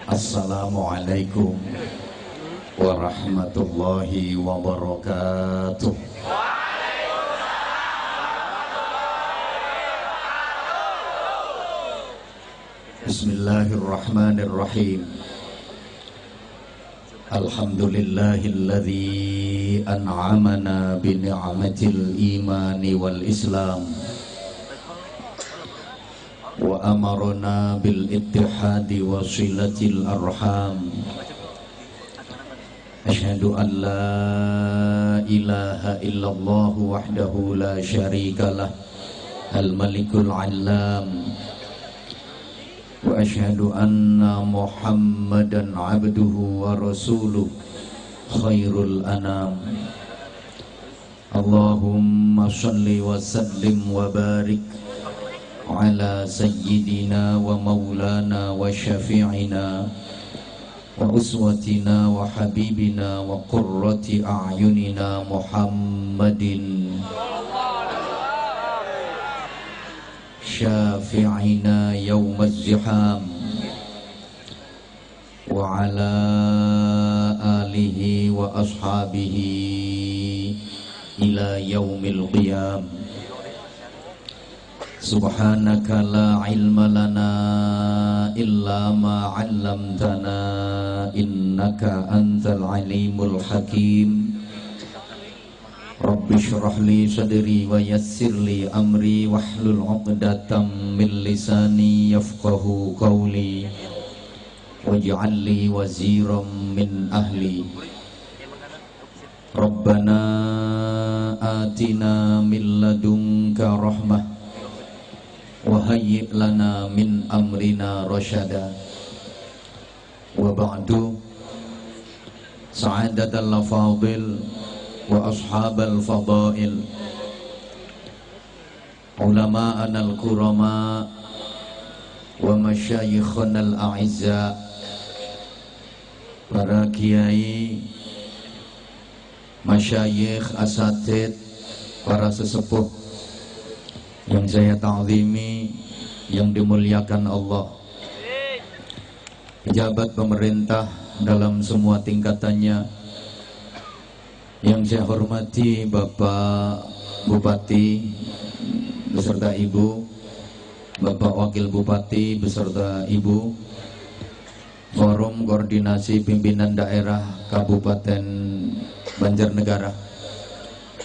Assalamualaikum warahmatullahi wabarakatuh. Bismillahirrahmanirrahim. Alhamdulillahilladzi an'amana bi ni'matil imani wal islam wa amarna bil ittihadi wa silatil arham. Asyhadu an la ilaha illallah wahdahu la syarikalah al malikul alam wa asyhadu anna muhammadan abduhu wa rasuluh khairul anam. Allahumma salli wa sallim wa barik ala sayyidina wa maulana wa syafi'ina wa uswatina wa habibina wa qurrati a'yunina Muhammadin syafi'ina yawmaz ziham wa ala alihi wa ashabihi ila yaumil qiyam. Subhanaka la ilma lana illa ma 'allamtana innaka antal alimul hakim. Rabbi shrah li sadri wa yassir li amri wahlul 'uqdatam min lisani yafqahu qawli waj'al li waziran min ahli. Rabbana atina min ladunka rahmah wa hayyi' lana min amrina rasyada. Wa ba'du, sa'adatal fadil wa ashabal fadail, ulama'anal kurama wa masyayikhunal a'izza, para kiai, masyayikh, asatid, para sesepuh yang saya ta'zimi, yang dimuliakan Allah, pejabat pemerintah dalam semua tingkatannya, yang saya hormati Bapak Bupati beserta Ibu, Bapak Wakil Bupati beserta Ibu, Forum Koordinasi Pimpinan Daerah Kabupaten Banjarnegara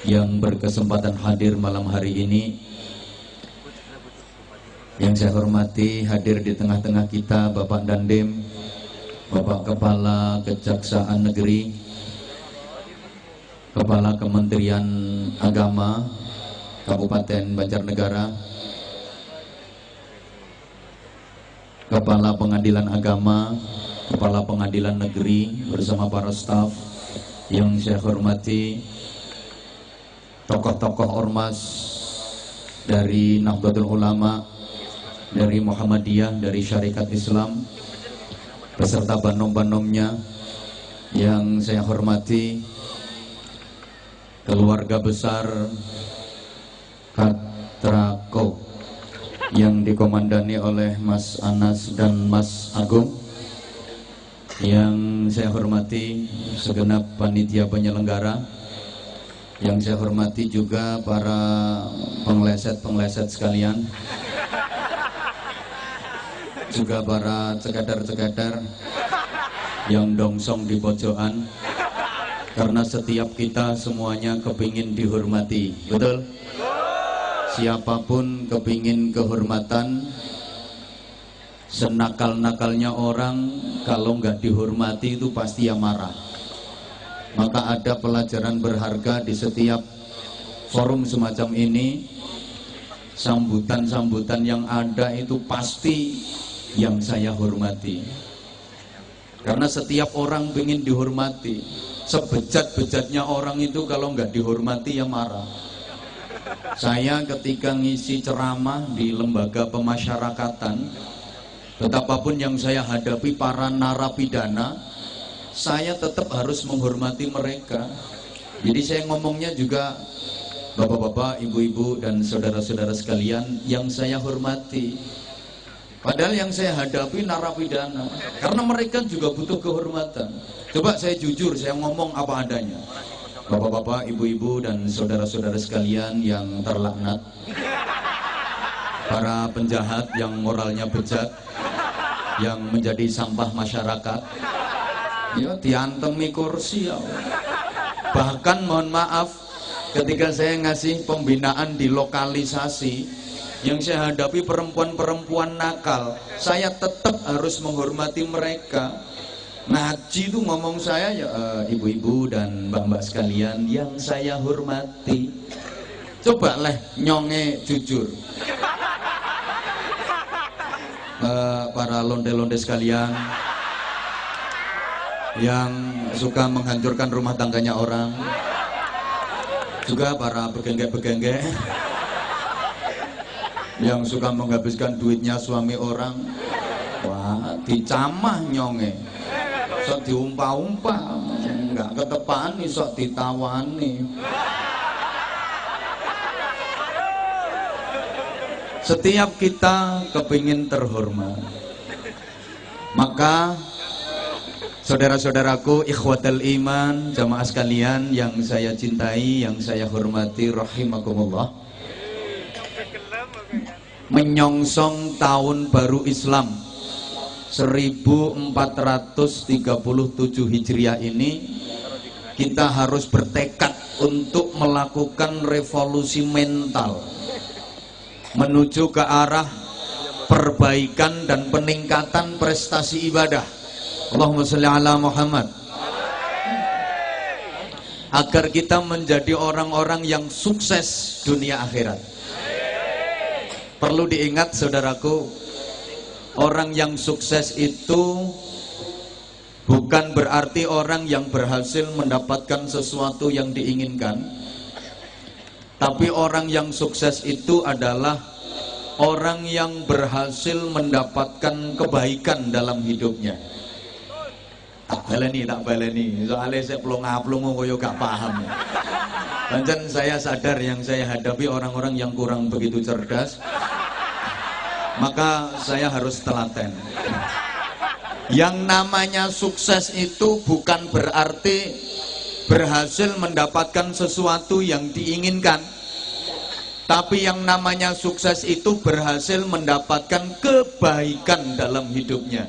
yang berkesempatan hadir malam hari ini. Yang saya hormati, hadir di tengah-tengah kita Bapak Dandim, Bapak Kepala Kejaksaan Negeri, Kepala Kementerian Agama Kabupaten Banjarnegara, Kepala Pengadilan Agama, Kepala Pengadilan Negeri bersama para staf. Yang saya hormati, tokoh-tokoh ormas dari Nahdlatul Ulama, dari Muhammadiyah, dari Syarikat Islam, beserta banom-banomnya. Yang saya hormati, keluarga besar Katrako yang dikomandani oleh Mas Anas dan Mas Agung. Yang saya hormati segenap panitia penyelenggara. Yang saya hormati juga para pengleset-pengleset sekalian, juga para cekadar-cekadar yang dongsong di pojokan, karena setiap kita semuanya kepingin dihormati, betul? Siapapun kepingin kehormatan. Senakal-nakalnya orang, kalau nggak dihormati itu pasti ya marah. Maka ada pelajaran berharga di setiap forum semacam ini. Sambutan-sambutan yang ada itu pasti yang saya hormati, karena setiap orang ingin dihormati. Sebejat-bejatnya orang itu kalau nggak dihormati ya marah. Saya ketika ngisi ceramah di lembaga pemasyarakatan, betapapun yang saya hadapi para narapidana, saya tetap harus menghormati mereka. Jadi saya ngomongnya juga bapak-bapak, ibu-ibu, dan saudara-saudara sekalian yang saya hormati. Padahal yang saya hadapi narapidana, karena mereka juga butuh kehormatan. Coba saya jujur, saya ngomong apa adanya. Bapak-bapak, ibu-ibu, dan saudara-saudara sekalian yang terlaknat, para penjahat yang moralnya bejat, yang menjadi sampah masyarakat, ya diantemi kursi ya. Bahkan mohon maaf, ketika saya ngasih pembinaan di lokalisasi, yang saya hadapi perempuan-perempuan nakal, saya tetap harus menghormati mereka. Ngaji itu ngomong saya ya, ibu-ibu dan mbak-mbak sekalian yang saya hormati. Coba leh nyonge jujur. Para londe-londe sekalian yang suka menghancurkan rumah tangganya orang, juga para begengge-begengge yang suka menghabiskan duitnya suami orang. Wah, dicamah nyonge, sok diumpa-umpa, nggak ketepani, sok ditawani. Setiap kita kepingin terhormat, maka saudara-saudaraku, ikhwatal iman, jamaah sekalian yang saya cintai, yang saya hormati, rahimakumullah, menyongsong tahun baru Islam 1437 Hijriah ini, kita harus bertekad untuk melakukan revolusi mental menuju ke arah perbaikan dan peningkatan prestasi ibadah. Allahumma sholli ala Muhammad. Agar kita menjadi orang-orang yang sukses dunia akhirat. Perlu diingat saudaraku, orang yang sukses itu bukan berarti orang yang berhasil mendapatkan sesuatu yang diinginkan. Tapi orang yang sukses itu adalah orang yang berhasil mendapatkan kebaikan dalam hidupnya. Tak baleni, soalnya saya pelonga-pelongo koyo gak paham. Dan saya sadar yang saya hadapi orang-orang yang kurang begitu cerdas, maka saya harus telaten. Yang namanya sukses itu bukan berarti berhasil mendapatkan sesuatu yang diinginkan, tapi yang namanya sukses itu berhasil mendapatkan kebaikan dalam hidupnya.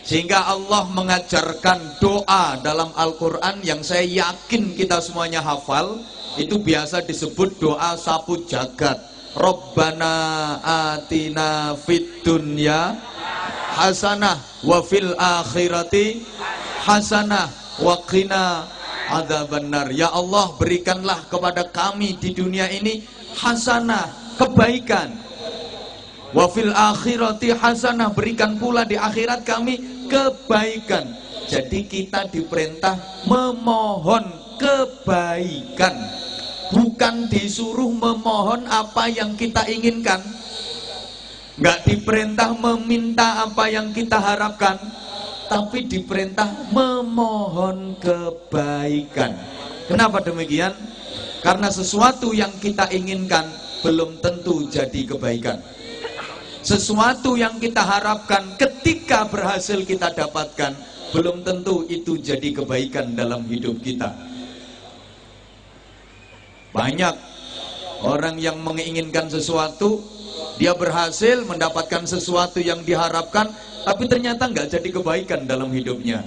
Sehingga Allah mengajarkan doa dalam Al-Quran yang saya yakin kita semuanya hafal. Itu biasa disebut doa sapu jagat. Rabbana atina fid dunya hasanah wa fil akhirati hasanah wa qina adzabannar. Ya Allah, berikanlah kepada kami di dunia ini hasanah, kebaikan. Wa fil akhirati hasanah, berikan pula di akhirat kami kebaikan. Jadi kita diperintah memohon kebaikan, bukan disuruh memohon apa yang kita inginkan. Nggak diperintah meminta apa yang kita harapkan, tapi diperintah memohon kebaikan. Kenapa demikian? Karena sesuatu yang kita inginkan belum tentu jadi kebaikan. Sesuatu yang kita harapkan ketika berhasil kita dapatkan belum tentu itu jadi kebaikan dalam hidup kita. Banyak orang yang menginginkan sesuatu, dia berhasil mendapatkan sesuatu yang diharapkan, tapi ternyata nggak jadi kebaikan dalam hidupnya.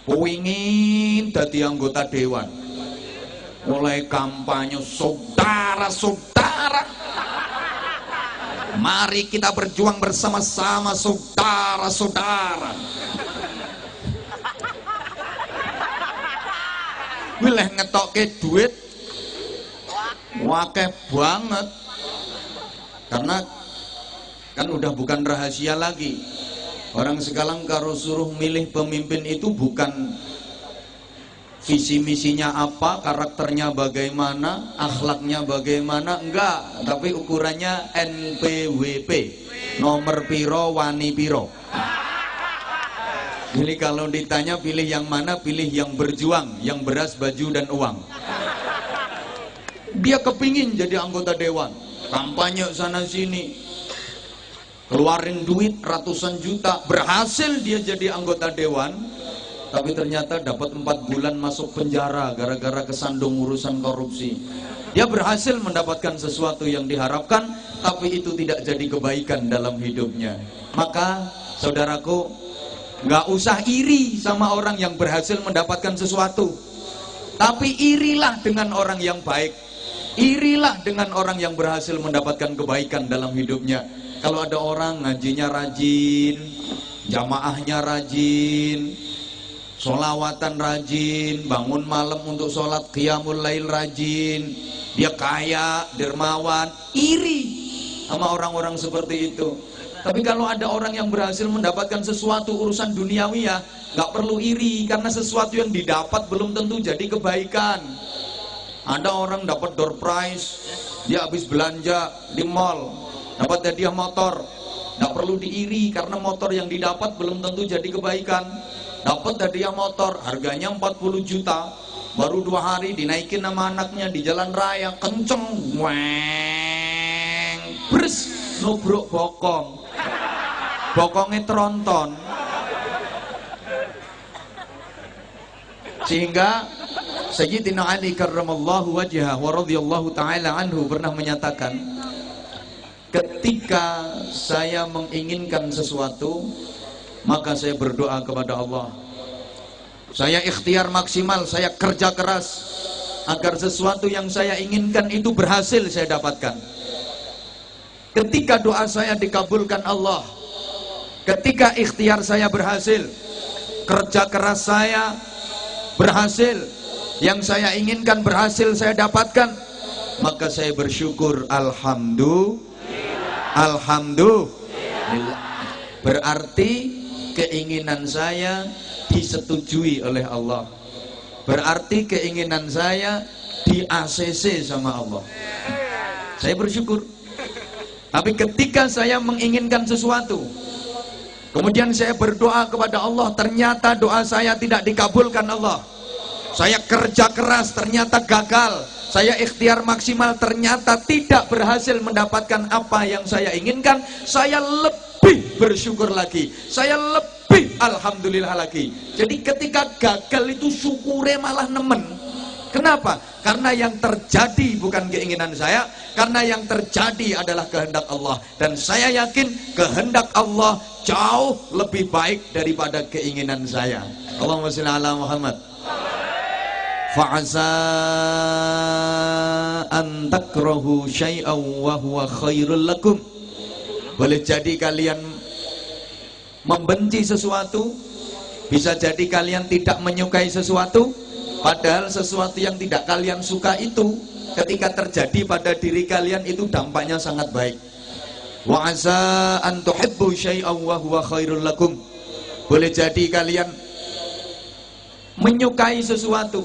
Ingin jadi anggota dewan, mulai kampanye saudara-saudara, mari kita berjuang bersama-sama saudara-saudara. Wileh ngetokke duit wakeh banget, karena kan udah bukan rahasia lagi. Orang sekarang kalau suruh milih pemimpin itu bukan visi misinya apa, karakternya bagaimana, akhlaknya bagaimana, enggak, tapi ukurannya NPWP, nomor piro wani piro. Jadi kalau ditanya pilih yang mana, pilih yang berjuang, yang beras, baju, dan uang. Dia kepingin jadi anggota dewan, kampanye sana sini, keluarin duit ratusan juta, berhasil dia jadi anggota dewan, tapi ternyata dapat 4 bulan masuk penjara gara-gara kesandung urusan korupsi. Dia berhasil mendapatkan sesuatu yang diharapkan, tapi itu tidak jadi kebaikan dalam hidupnya. Maka saudaraku, nggak usah iri sama orang yang berhasil mendapatkan sesuatu, tapi irilah dengan orang yang baik. Irilah dengan orang yang berhasil mendapatkan kebaikan dalam hidupnya. Kalau ada orang ngajinya rajin, jamaahnya rajin, sholawatan rajin, bangun malam untuk sholat qiyamul lail rajin, dia kaya, dermawan, iri sama orang-orang seperti itu. Tapi kalau ada orang yang berhasil mendapatkan sesuatu urusan duniawi, ya nggak perlu iri, karena sesuatu yang didapat belum tentu jadi kebaikan. Ada orang dapat door prize, dia habis belanja di mall, dapat hadiah motor, nggak perlu diiri, karena motor yang didapat belum tentu jadi kebaikan. Dapat hadiah motor, harganya 40 juta, baru 2 hari dinaikin sama anaknya di jalan raya, kenceng, weng, bres, nubruk bokong, bokongnya tronton. Sehingga Sayyidina Ali karramallahu wajhah wa radhiyallahu ta'ala anhu pernah menyatakan, ketika saya menginginkan sesuatu, maka saya berdoa kepada Allah. Saya ikhtiar maksimal, saya kerja keras agar sesuatu yang saya inginkan itu berhasil saya dapatkan. Ketika doa saya dikabulkan Allah, ketika ikhtiar saya berhasil, kerja keras saya berhasil, yang saya inginkan berhasil saya dapatkan, maka saya bersyukur, alhamdulillah. Berarti keinginan saya disetujui oleh Allah, berarti keinginan saya di ACC sama Allah. Saya bersyukur. Tapi ketika saya menginginkan sesuatu, kemudian saya berdoa kepada Allah, ternyata doa saya tidak dikabulkan Allah. Saya kerja keras, ternyata gagal. Saya ikhtiar maksimal, ternyata tidak berhasil mendapatkan apa yang saya inginkan. Saya lebih bersyukur lagi, saya lebih alhamdulillah lagi. Jadi ketika gagal itu syukurnya malah nemen. Kenapa? Karena yang terjadi bukan keinginan saya, karena yang terjadi adalah kehendak Allah. Dan saya yakin kehendak Allah jauh lebih baik daripada keinginan saya. Allahumma shalli ala Muhammad. Fa'asa an takrahu syai'an wa huwa khairul lakum. Boleh jadi kalian membenci sesuatu, bisa jadi kalian tidak menyukai sesuatu, padahal sesuatu yang tidak kalian suka itu ketika terjadi pada diri kalian itu dampaknya sangat baik. Wa asa an tuhibbu syai'an wa huwa khairul lakum. Boleh jadi kalian menyukai sesuatu,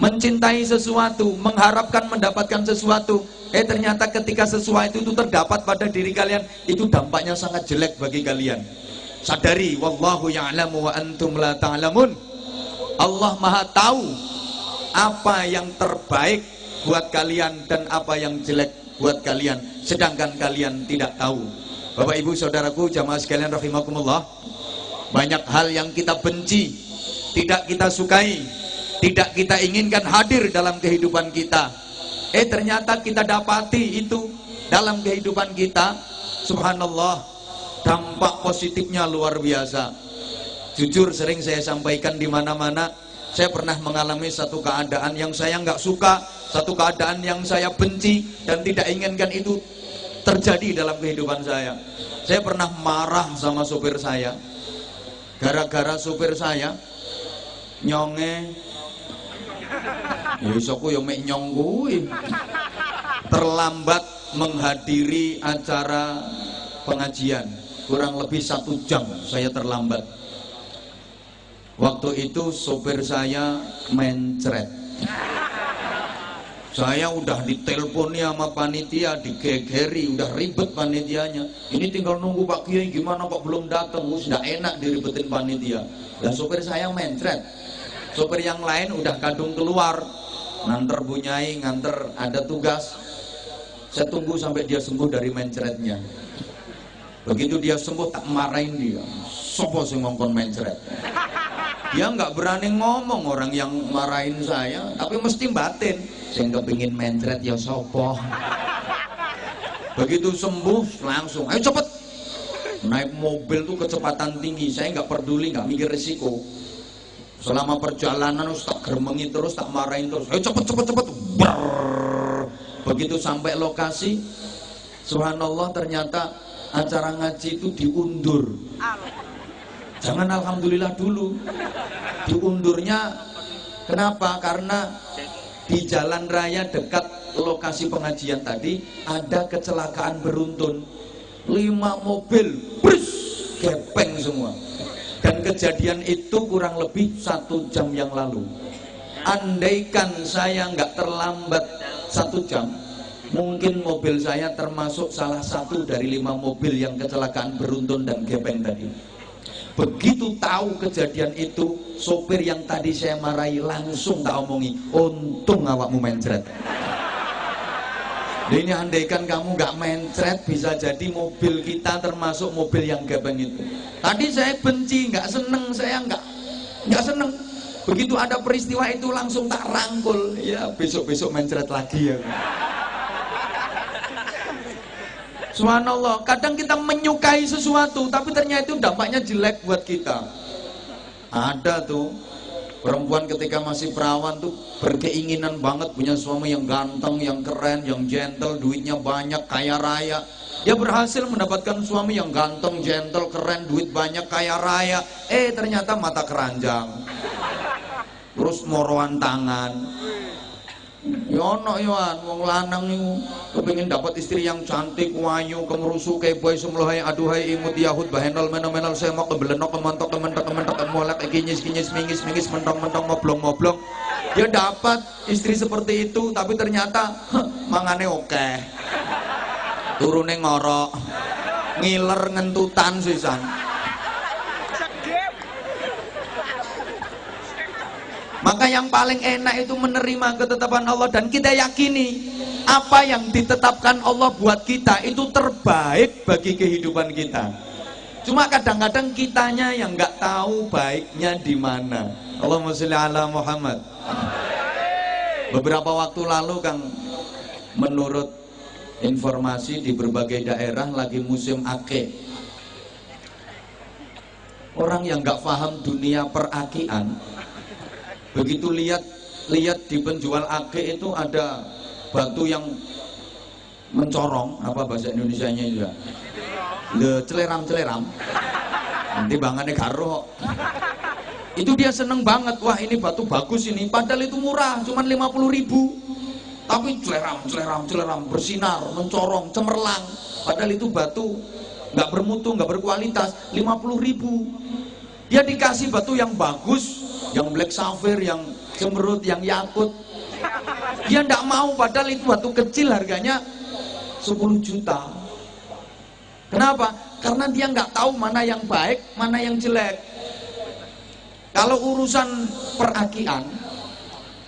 mencintai sesuatu, mengharapkan mendapatkan sesuatu, ternyata ketika sesuatu itu terdapat pada diri kalian, itu dampaknya sangat jelek bagi kalian. Sadari, wallahu ya'lamu wa antum la ta'lamun. Allah Maha tahu apa yang terbaik buat kalian dan apa yang jelek buat kalian, sedangkan kalian tidak tahu. Bapak ibu saudaraku jamaah sekalian rahimakumullah, banyak hal yang kita benci, tidak kita sukai, tidak kita inginkan hadir dalam kehidupan kita, ternyata kita dapati itu dalam kehidupan kita. Subhanallah, dampak positifnya luar biasa. Jujur sering saya sampaikan di mana-mana, saya pernah mengalami satu keadaan yang saya nggak suka, satu keadaan yang saya benci dan tidak inginkan itu terjadi dalam kehidupan saya. Saya pernah marah sama sopir saya, gara-gara sopir saya nyonge, aku yang mek nyong kuwi, terlambat menghadiri acara pengajian, kurang lebih 1 jam saya terlambat. Waktu itu sopir saya mencret, Saya udah diteleponi sama panitia, digegeri, udah ribet panitianya. Ini tinggal nunggu Pak Kiai, gimana kok belum datang? Sudah enak diribetin panitia. Dan sopir saya mencret. Sopir yang lain udah kadung keluar, nganter bunyai, nganter ada tugas. Saya tunggu sampai dia sembuh dari mencretnya. Begitu dia sembuh, tak marahin dia. Sopo sing ngongkon mencret. Dia nggak berani ngomong, orang yang marahin saya, tapi mesti batin. Saya kepingin mencret ya sopo. Begitu sembuh langsung, ayo cepet. Naik mobil tuh kecepatan tinggi, saya nggak peduli, nggak mikir risiko. Selama perjalanan tak germengi terus, tak marahin terus. Ayo cepet. Brrr. Begitu sampai lokasi, subhanallah ternyata acara ngaji itu diundur. Jangan alhamdulillah dulu. Diundurnya kenapa? Karena di jalan raya dekat lokasi pengajian tadi ada kecelakaan beruntun. 5 mobil brus, gepeng semua. Dan kejadian itu kurang lebih 1 jam yang lalu. Andaikan saya nggak terlambat 1 jam, mungkin mobil saya termasuk salah satu dari 5 mobil yang kecelakaan beruntun dan gepeng tadi. Begitu tahu kejadian itu, sopir yang tadi saya marahi langsung tak omongi, untung awakmu mencret. Ini andaikan kamu nggak mencret, bisa jadi mobil kita termasuk mobil yang gepeng itu. Tadi saya benci, nggak seneng, saya nggak seneng. Begitu ada peristiwa itu langsung tak rangkul, ya besok mencret lagi ya. Subhanallah, kadang kita menyukai sesuatu tapi ternyata itu dampaknya jelek buat kita. Ada tuh perempuan ketika masih perawan tuh berkeinginan banget punya suami yang ganteng, yang keren, yang gentle, duitnya banyak, kaya raya. Dia berhasil mendapatkan suami yang ganteng, gentle, keren, duit banyak, kaya raya. Ternyata mata keranjang, terus moroan tangan. Yono yoan, wong lanang niku kepengin dapat istri yang cantik, wayu, kemerusu, keboy, sumlohai, aduhai, imut, yahud, bahenol, menol, semok, kebelenok, kemontok, kementok, kemolek, kinyis, mingis, mentong, moblong. Dia dapat istri seperti itu, tapi ternyata mangane oke. Turune ngorok, ngiler ngentutan sisan. Maka yang paling enak itu menerima ketetapan Allah dan kita yakini apa yang ditetapkan Allah buat kita itu terbaik bagi kehidupan kita. Cuma kadang-kadang kitanya yang nggak tahu baiknya di mana. Allahumma sholli ala Muhammad. Beberapa waktu lalu Kang, menurut informasi di berbagai daerah lagi musim akik. Orang yang nggak paham dunia perakian, begitu lihat di penjual akik itu ada batu yang mencorong, apa bahasa Indonesianya itu ya? Celeram. Nanti bangannya karo. Itu dia seneng banget, wah ini batu bagus ini, padahal itu murah, cuman 50.000. Tapi celeram, bersinar, mencorong, cemerlang. Padahal itu batu nggak bermutu, nggak berkualitas, 50.000. Dia dikasih batu yang bagus, yang black sapphire, yang cemerut, yang yakut. Dia nggak mau, padahal itu batu kecil harganya 10 juta. Kenapa? Karena dia nggak tahu mana yang baik, mana yang jelek. Kalau urusan perakian,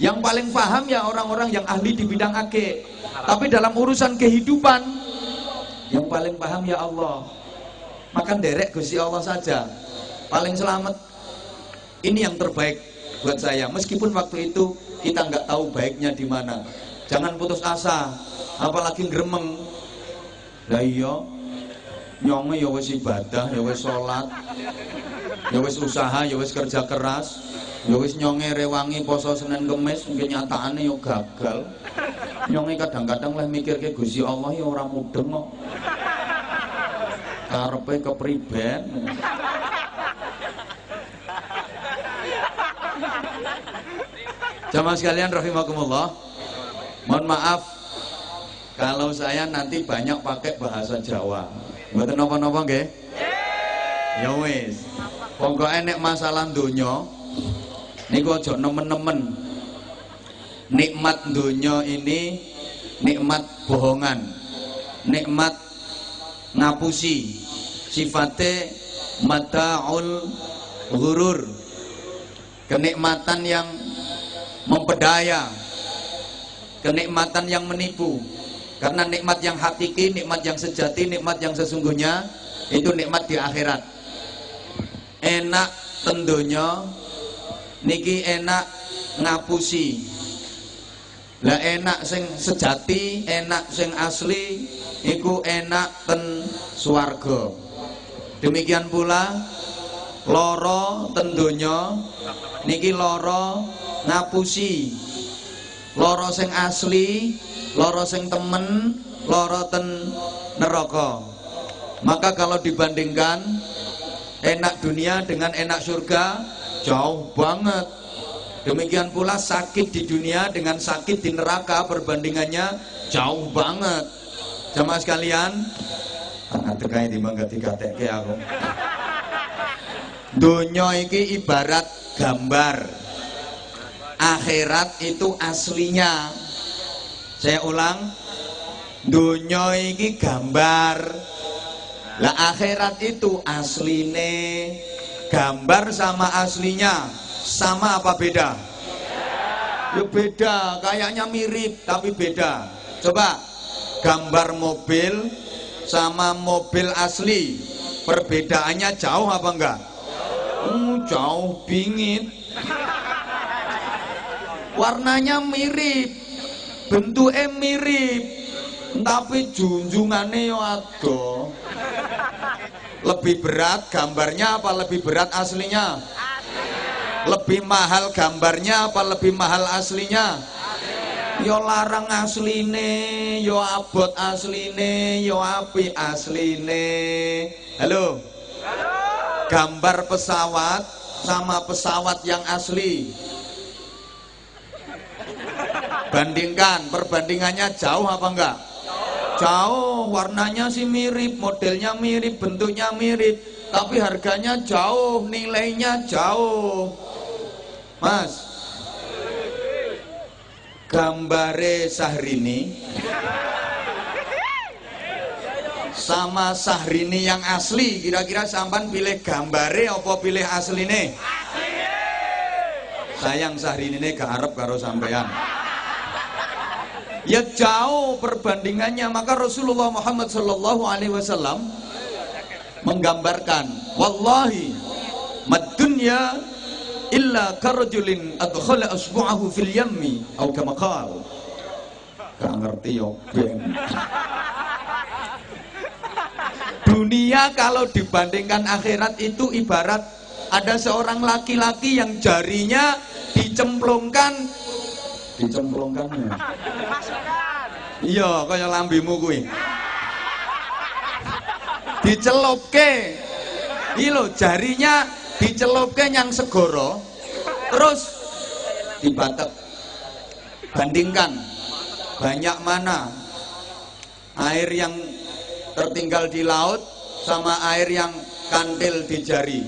yang paling paham ya orang-orang yang ahli di bidang akik. Tapi dalam urusan kehidupan, yang paling paham ya Allah. Maka derek Gusti Allah saja paling selamat. Ini yang terbaik buat saya. Meskipun waktu itu kita nggak tahu baiknya di mana. Jangan putus asa, apalagi gremeng. Lah iya, nyonge ya wis ibadah, ya wis salat, ya wis usaha, ya wis kerja keras, ya wis nyonge rewangi poso Senin Kemis, mungkin nyataane ya gagal. Nyonge kadang-kadang lah mikirke Gusti Allah ya ora mudeng kok. Karepe kepriben. Jamaah sekalian rahimakumullah, mohon maaf kalau saya nanti banyak pakai bahasa Jawa. Mboten napa-napa nggih? Ya wis. Pokoke nek masalah donya niku aja nemen-nemen. nikmat dunia ini nikmat bohongan, nikmat ngapusi, sifatnya mata'ul ghurur, kenikmatan yang mempedaya, kenikmatan yang menipu. Karena nikmat yang hakiki, nikmat yang sejati, nikmat yang sesungguhnya itu nikmat di akhirat. Enak tentunya niki enak ngapusi. Lah enak sing sejati, enak sing asli iku enak ten swarga. Demikian pula loro tentunya niki loro ngapusi. Loro sing asli, loro sing temen, loro ten neraka. Maka kalau dibandingkan enak dunia dengan enak surga, jauh banget. Demikian pula sakit di dunia dengan sakit di neraka, perbandingannya jauh banget. Jamaah sekalian, terkait timbang dikatekke aku. Dunia iki ibarat gambar, akhirat itu aslinya. Saya ulang, dunia iki gambar, lah akhirat itu asline. Gambar sama aslinya sama apa beda? Ya beda, kayaknya mirip tapi beda. Coba gambar mobil sama mobil asli, perbedaannya jauh apa enggak? Jauh bingit. Warnanya mirip, bentuknya mirip, tapi junjungannya yo ado. Lebih berat gambarnya apa lebih berat aslinya? Lebih mahal gambarnya apa lebih mahal aslinya? Yo larang asline, yo abot asline, yo api asline. Halo? Gambar pesawat sama pesawat yang asli, bandingkan, perbandingannya jauh apa enggak? Jauh. Warnanya sih mirip, modelnya mirip, bentuknya mirip, tapi harganya jauh, nilainya jauh. Mas, gambare Syahrini sama Syahrini yang asli, kira-kira sampan pilih gambare apa pilih asline? Sayang Syahrini ini gak arep karo sampean. Ya jauh perbandingannya. Maka Rasulullah Muhammad sallallahu alaihi wasallam menggambarkan, wallahi mad dunya illa karajulin adkhala asbu'ahu fil yammi atau kama qala. Gak ngerti yo ben. Dunia kalau dibandingkan akhirat itu ibarat ada seorang laki-laki yang jarinya dicemplungkan. Iya, kaya lambimu kuwi. Dicelupke. Iki lho, jarinya dicelupke nyang segara, terus dibatek. Bandingkan banyak mana air yang tertinggal di laut sama air yang kantil di jari.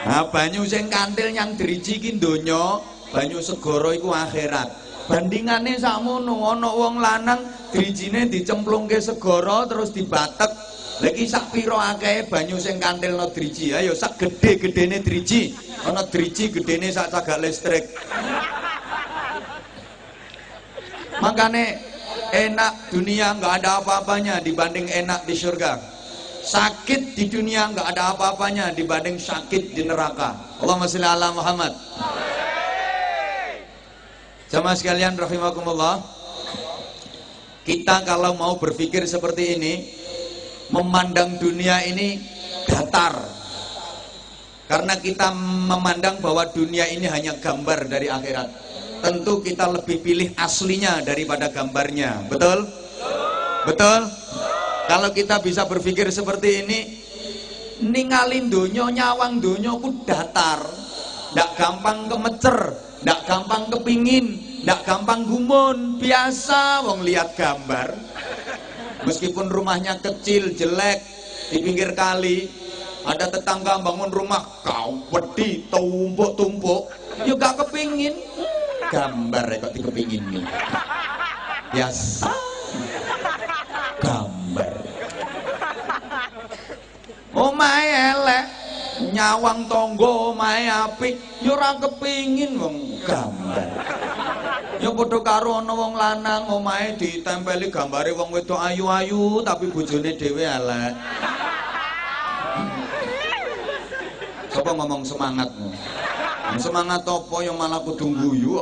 Nah, banyu sing kantil yang driji ki donya, banyu segara iku akhirat. Bandingane sakmono, ana wong lanang drijine dicemplungke segara terus dibatek. Lha iki sak pira akeh banyu sing kantilno driji? Ayo sak gedhe-gedhene driji. Ana driji gedhene sak cagak listrik. Makane enak dunia nggak ada apa-apanya dibanding enak di surga. Sakit di dunia nggak ada apa-apanya dibanding sakit di neraka. Allahumma sholli ala Muhammad. Jamaah sekalian rahimakumullah, kita kalau mau berpikir seperti ini, memandang dunia ini datar, karena kita memandang bahwa dunia ini hanya gambar dari akhirat. Tentu kita lebih pilih aslinya daripada gambarnya. Betul? Betul? Kalau kita bisa berpikir seperti ini, ningalin donya, nyawang donya ku datar, ndak gampang kemecer, ndak gampang kepingin, ndak gampang gumun. Biasa wong lihat gambar, meskipun rumahnya kecil, jelek, di pinggir kali, ada tetangga bangun rumah kau wedi tumpuk-tumpuk, ya gak kepingin. Gambar kok dikepingin nih. Biasa. Gambar. Omahe elek, nyawang tangga omahe apik, ya ora kepingin wong gambar. Ya padha karo ana wong lanang omahe ditempeli gambare wong wedok ayu-ayu tapi bojone dhewe elek. Sapa ngomong semangatmu? Semangat apa yang malah kudu guyu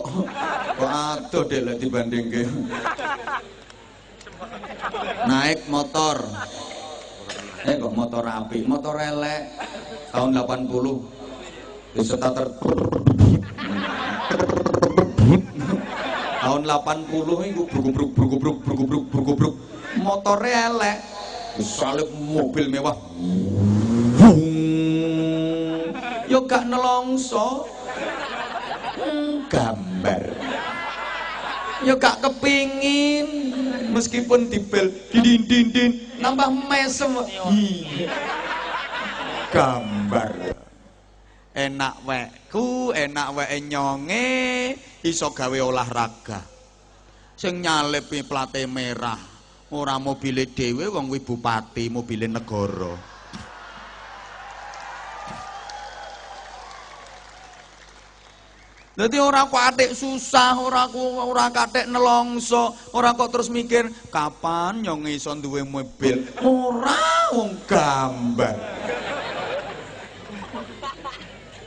kok adoh dek dibandingke. Naik motor. Kok motor apik, motor elek tahun 80. Di starter tahun 80 iku bruk motore elek salib mobil mewah yo gak nelongso gambar yo gak kepingin meskipun dibel dindin nambah mesem gambar enak wekku enak weke nyonge iso gawe olahraga sing nyalipi plate merah ora mobile dhewe wong kuwi bupati mobile negara dadi ora kok atik susah ora katik nelongso ora kok terus mikir kapan nyonge iso duwe mobil ora wong gambar.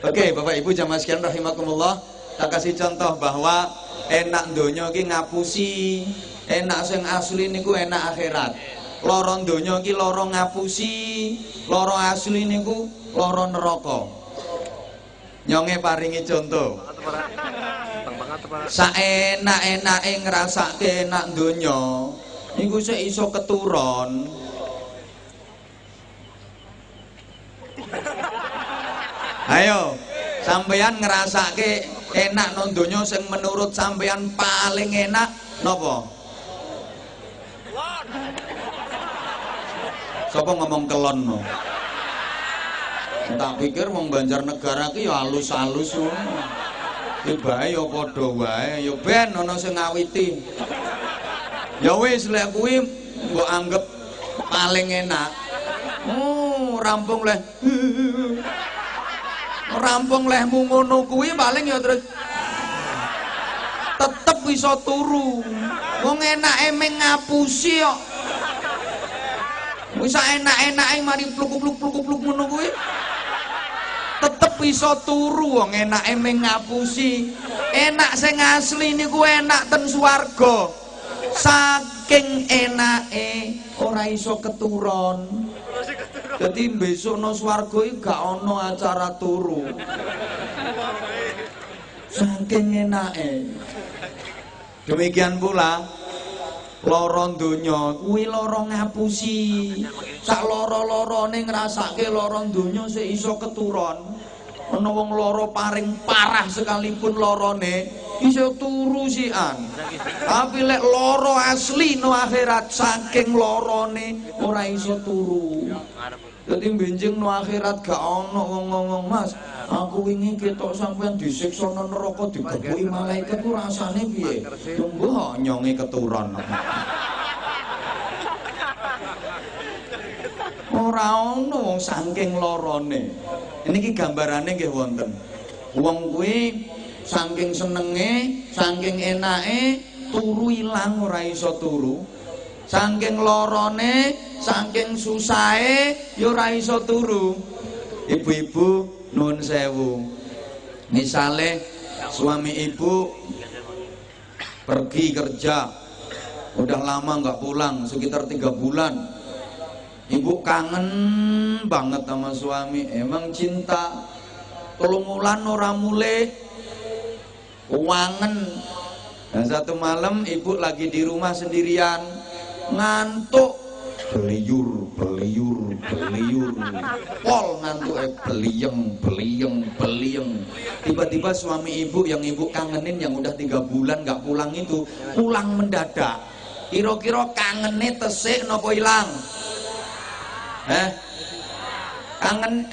Oke, Bapak Ibu jamaah sekalian rahimakumullah, tak kasih contoh bahwa enak donya iki ngapusi, enak sing asli niku enak akhirat. Lara donya iki lara ngapusi, lara asli niku lara neraka. Nyonge paringi contoh. Saenak-enake ngrasake enak donya, niku sik iso keturon. Ayo, sampeyan ngerasake enak nang donya sing menurut sampeyan paling enak napa? Sapa ngomong kelon no? Tak pikir wong Banjarnegara ki ya halus-halus ngono. Ki bae ya padha wae, ya ben ana sing ngawiti. Ya wis lek kuwi mbok anggap paling enak. Rampung lehmu ngono kuwi paling ya terus tetep iso turu. Wong enake ming ngapusi kok. Wis enak-enake mari pluk-pluk ngono kuwi. Tetep iso turu wong enake ming ngapusi. Enak sing asli niku enak ten swarga. Saking enake ora iso keturon. Jadi besok no swarga iki gak ono acara turu. Saking enake. Demikian pula lara donya kuwi lara ngapusi. Sak lara-larane ngrasake lara donya sik iso keturon. Ana wong lara paring parah sekalipun larane iso turu sian. Tapi lek lara asli no akhirat saking larane ora iso turu. Dadi benjing no akhirat gak ono wong ngomong Mas, aku wingi ketok sampean disiksa nang neraka digebuki malaikat ku rasane piye? Tunggu nyonge keturon. Ora ono wong saking larane. Niki gambarane nggih wonten. Wong kuwi saking senenge, saking enake turu ilang ora iso turu. Saking larane, saking susahe ya ora iso turu. Ibu-ibu nuwun sewu. Misale suami ibu pergi kerja udah lama nggak pulang sekitar 3 bulan. Ibu kangen banget sama suami, emang cinta. 3 wulan ora mulih wangen. Dan satu malam ibu lagi di rumah sendirian, ngantuk, beliur, pol ngantuk, beliyeng. Tiba-tiba suami ibu yang ibu kangenin yang udah 3 bulan nggak pulang itu pulang mendadak. Kira-kira kangene tesik napa ilang? Kangen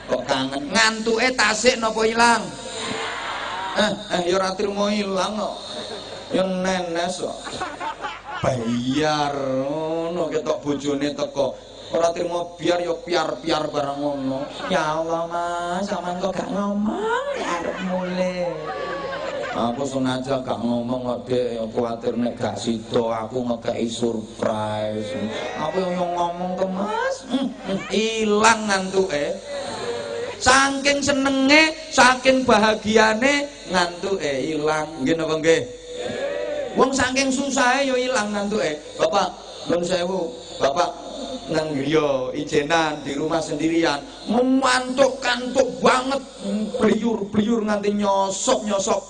kok kangen ngantuke tasik napa ilang? Ya ora trimo ilang kok. Ya nenes kok. Bayar ngono ketok bojone teko. Ora trimo biar ya piar-piar barang ngono. Ya Allah Mas, sampean kok gak ngomong arep mulih. Aku sengaja gak ngomong kok Dek, kuwatir nek gak sida aku ngekeki surprise. Aku yang ngomong to Mas, ilang ngantuke. Saking senenge, saking bahagiane ngantuke ilang. Nggih napa nggih? Wong saking susahe yo ilang ngantuke. Bapak, nuwun sewu, Bapak nang griya ijenan di rumah sendirian, ngantuk-kantuk banget, bliyur-bliyur nganti nyosok-nyosok.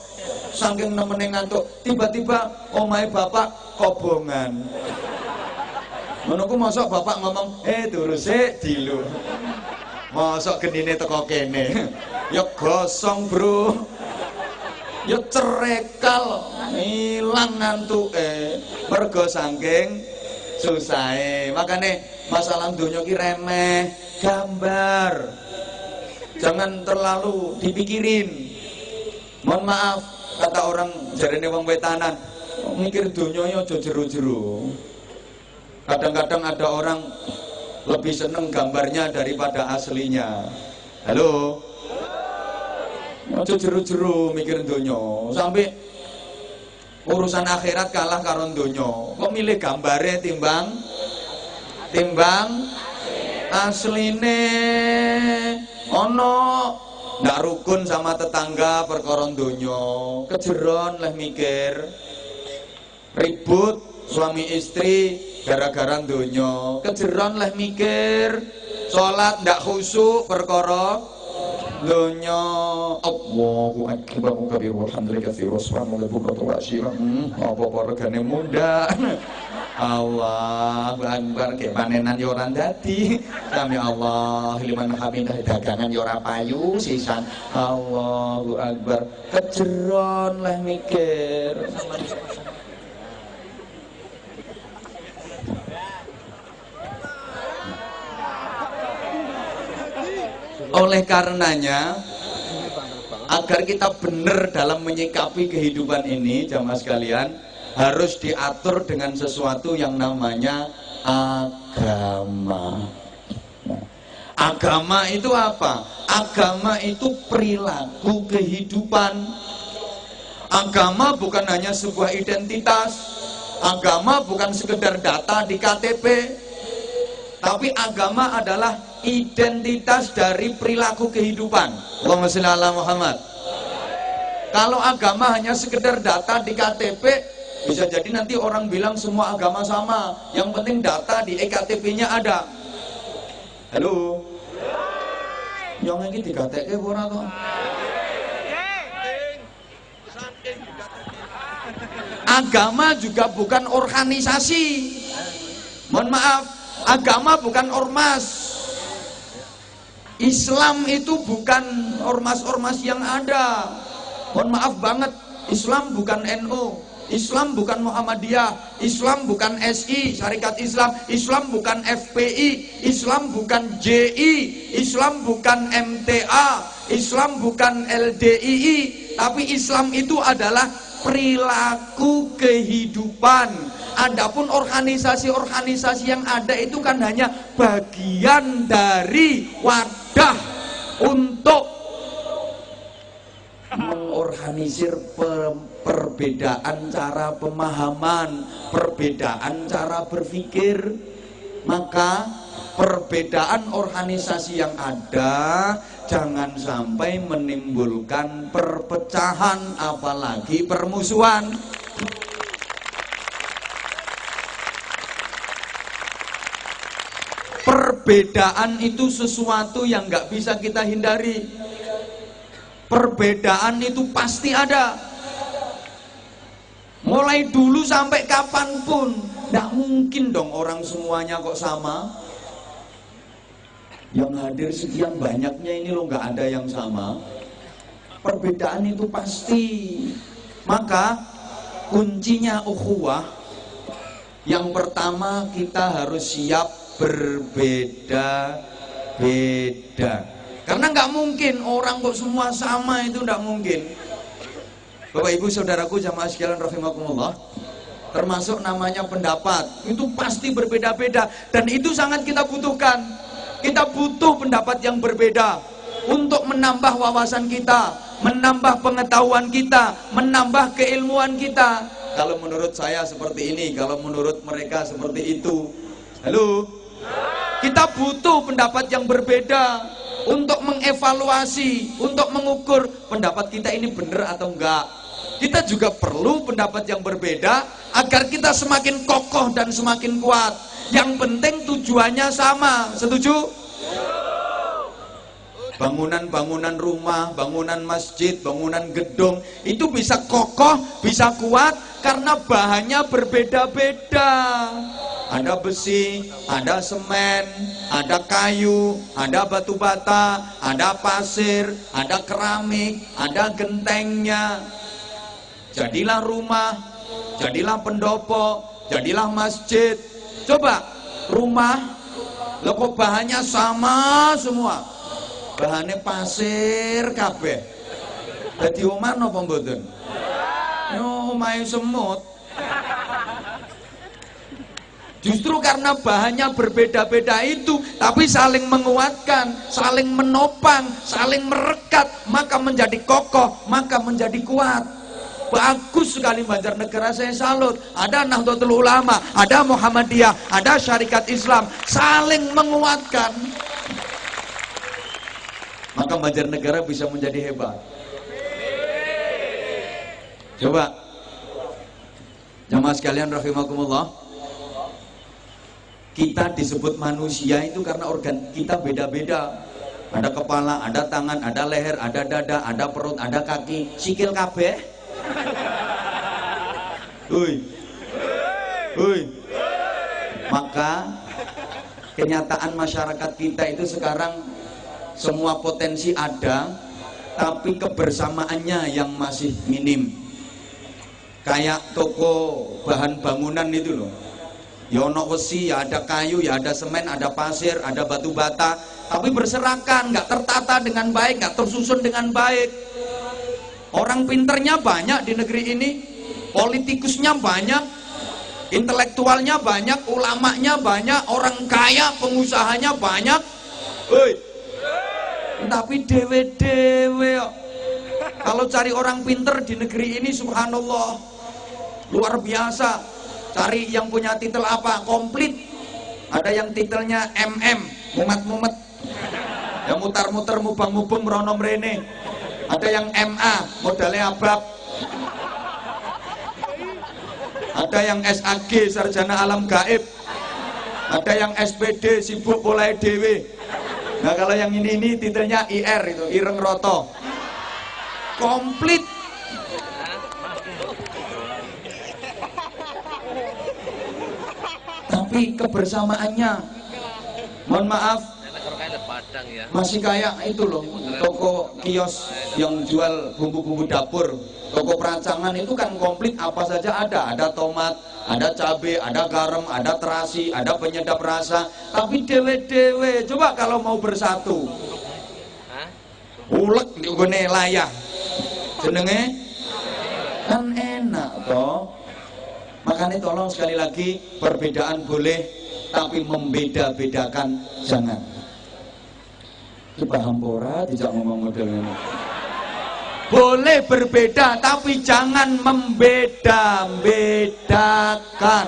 Saking nemene ngantuk, tiba-tiba omahe bapak kobongan. Ngono ku mosok bapak ngomong, turu sik dilu. Mosok gendine teko kene. Ya gosong, Bro. Ya cerekal, ilang ngantuke. Mergo saking susahe. Makane masalah donya ki remeh, gambar. Jangan terlalu dipikirin. Mohon maaf, kata orang jarene wong wetanan, mikir donya aja jero-jero. Kadang-kadang ada orang lebih seneng gambarnya daripada aslinya. Halo? Aja jero-jero mikir donya, sampai urusan akhirat kalah karo donya. Kok milih gambare timbang asline? Ono ndak rukun sama tetangga perkara donya, kejeron leh mikir. Ribut suami istri gara-gara donya, kejeron leh mikir. Salat ndak khusyuk perkara donya. Allahu akbar kabir walhamdulillah katsira subhanallah bukratan wa asyira. Apa regane munda. Allahu akbar ke panenan yo ora dadi. Sami Allah liman hamidah, dagangan yo ora payu sisan. Allahu akbar, kejeron leh mikir. Oleh karenanya, agar kita benar dalam menyikapi kehidupan ini, jamaah sekalian, harus diatur dengan sesuatu yang namanya agama. Agama itu apa? Agama itu perilaku kehidupan. Agama bukan hanya sebuah identitas. Agama bukan sekedar data di KTP. Tapi agama adalah identitas dari perilaku kehidupan. Allahumma sholli ala Muhammad. Kalau agama hanya sekedar data di KTP, bisa jadi nanti orang bilang semua agama sama. Yang penting data di EKTP-nya ada. Halo? Yang ini digatekke ora to? Agama juga bukan organisasi. Mohon maaf, agama bukan ormas. Islam itu bukan ormas-ormas yang ada. Mohon maaf banget, Islam bukan NU, Islam bukan Muhammadiyah, Islam bukan SI, Syarikat Islam, Islam bukan FPI, Islam bukan JI, Islam bukan MTA, Islam bukan LDII, tapi Islam itu adalah perilaku kehidupan. Adapun organisasi-organisasi yang ada itu kan hanya bagian dari wadah untuk mengorganisir perbedaan cara pemahaman, perbedaan cara berpikir. Maka perbedaan organisasi yang ada jangan sampai menimbulkan perpecahan, apalagi permusuhan. Perbedaan itu sesuatu yang nggak bisa kita hindari. Perbedaan itu pasti ada. Mulai dulu sampai kapanpun, nggak mungkin dong orang semuanya kok sama. Yang hadir sekian banyaknya ini loh nggak ada yang sama. Perbedaan itu pasti. Maka kuncinya ukhuwah, yang pertama kita harus siap berbeda-beda. Karena nggak mungkin orang kok semua sama, itu nggak mungkin. Bapak Ibu saudaraku jamaah sekalian rahimakumullah, termasuk namanya pendapat itu pasti berbeda-beda, dan itu sangat kita butuhkan. Kita butuh pendapat yang berbeda untuk menambah wawasan kita, menambah pengetahuan kita, menambah keilmuan kita. Kalau menurut saya seperti ini, kalau menurut mereka seperti itu. Halo, kita butuh pendapat yang berbeda untuk mengevaluasi, untuk mengukur pendapat kita ini benar atau enggak. Kita juga perlu pendapat yang berbeda agar kita semakin kokoh dan semakin kuat. Yang penting tujuannya sama. Setuju? Bangunan-bangunan rumah, bangunan masjid, bangunan gedung itu bisa kokoh, bisa kuat karena bahannya berbeda-beda. Ada besi, ada semen, ada kayu, ada batu bata, ada pasir, ada keramik, ada gentengnya. Jadilah rumah, jadilah pendopo, jadilah masjid. Coba rumah, lho kok bahannya sama semua. Bahannya pasir kabeh. Dadi omah napa mboten? Yo omahe semut. Justru karena bahannya berbeda-beda itu, tapi saling menguatkan, saling menopang, saling merekat, maka menjadi kokoh, maka menjadi kuat. Bagus sekali Banjarnegara, saya salut. Ada Nahdlatul Ulama, ada Muhammadiyah, ada Syarikat Islam, saling menguatkan. Maka Banjarnegara bisa menjadi hebat. Coba jamaah sekalian rahimakumullah, kita disebut manusia itu karena organ kita beda-beda. Ada kepala, ada tangan, ada leher, ada dada, ada perut, ada kaki, sikil kabeh. Hui. Maka kenyataan masyarakat kita itu sekarang semua potensi ada, tapi kebersamaannya yang masih minim. Kayak toko bahan bangunan itu loh. Ya ono wesi, ya ada kayu, ya ada semen, ada pasir, ada batu bata, tapi berserakan, nggak tertata dengan baik, nggak tersusun dengan baik. Orang pinternya banyak di negeri ini, politikusnya banyak, intelektualnya banyak, ulamanya banyak, orang kaya, pengusahanya banyak. Tapi dewe-dewe. Kalau cari orang pinter di negeri ini subhanallah, luar biasa. Cari yang punya titel apa? Komplit. Ada yang titelnya MM, mumet-mumet. Yang mutar-muter, mubang-mubung, merono mrene. Ada yang MA, modalnya abab. Ada yang SAG, sarjana alam gaib. Ada yang SPD, sibuk mulai dewe. Nah kalau yang ini titelnya IR, itu Ireng Roto. Komplit. Tapi kebersamaannya, mohon maaf, masih kayak itu loh, toko kios yang jual bumbu-bumbu dapur, toko perancangan itu kan komplit, apa saja ada tomat, ada cabai, ada garam, ada terasi, ada penyedap rasa, tapi dewe-dewe. Coba kalau mau bersatu, ulek di gone layah, jenenge kan enak toh. Makanya tolong sekali lagi, perbedaan boleh, tapi membeda-bedakan jangan. Coba hampora tidak ngomong model ini. Boleh berbeda, tapi jangan membeda-bedakan.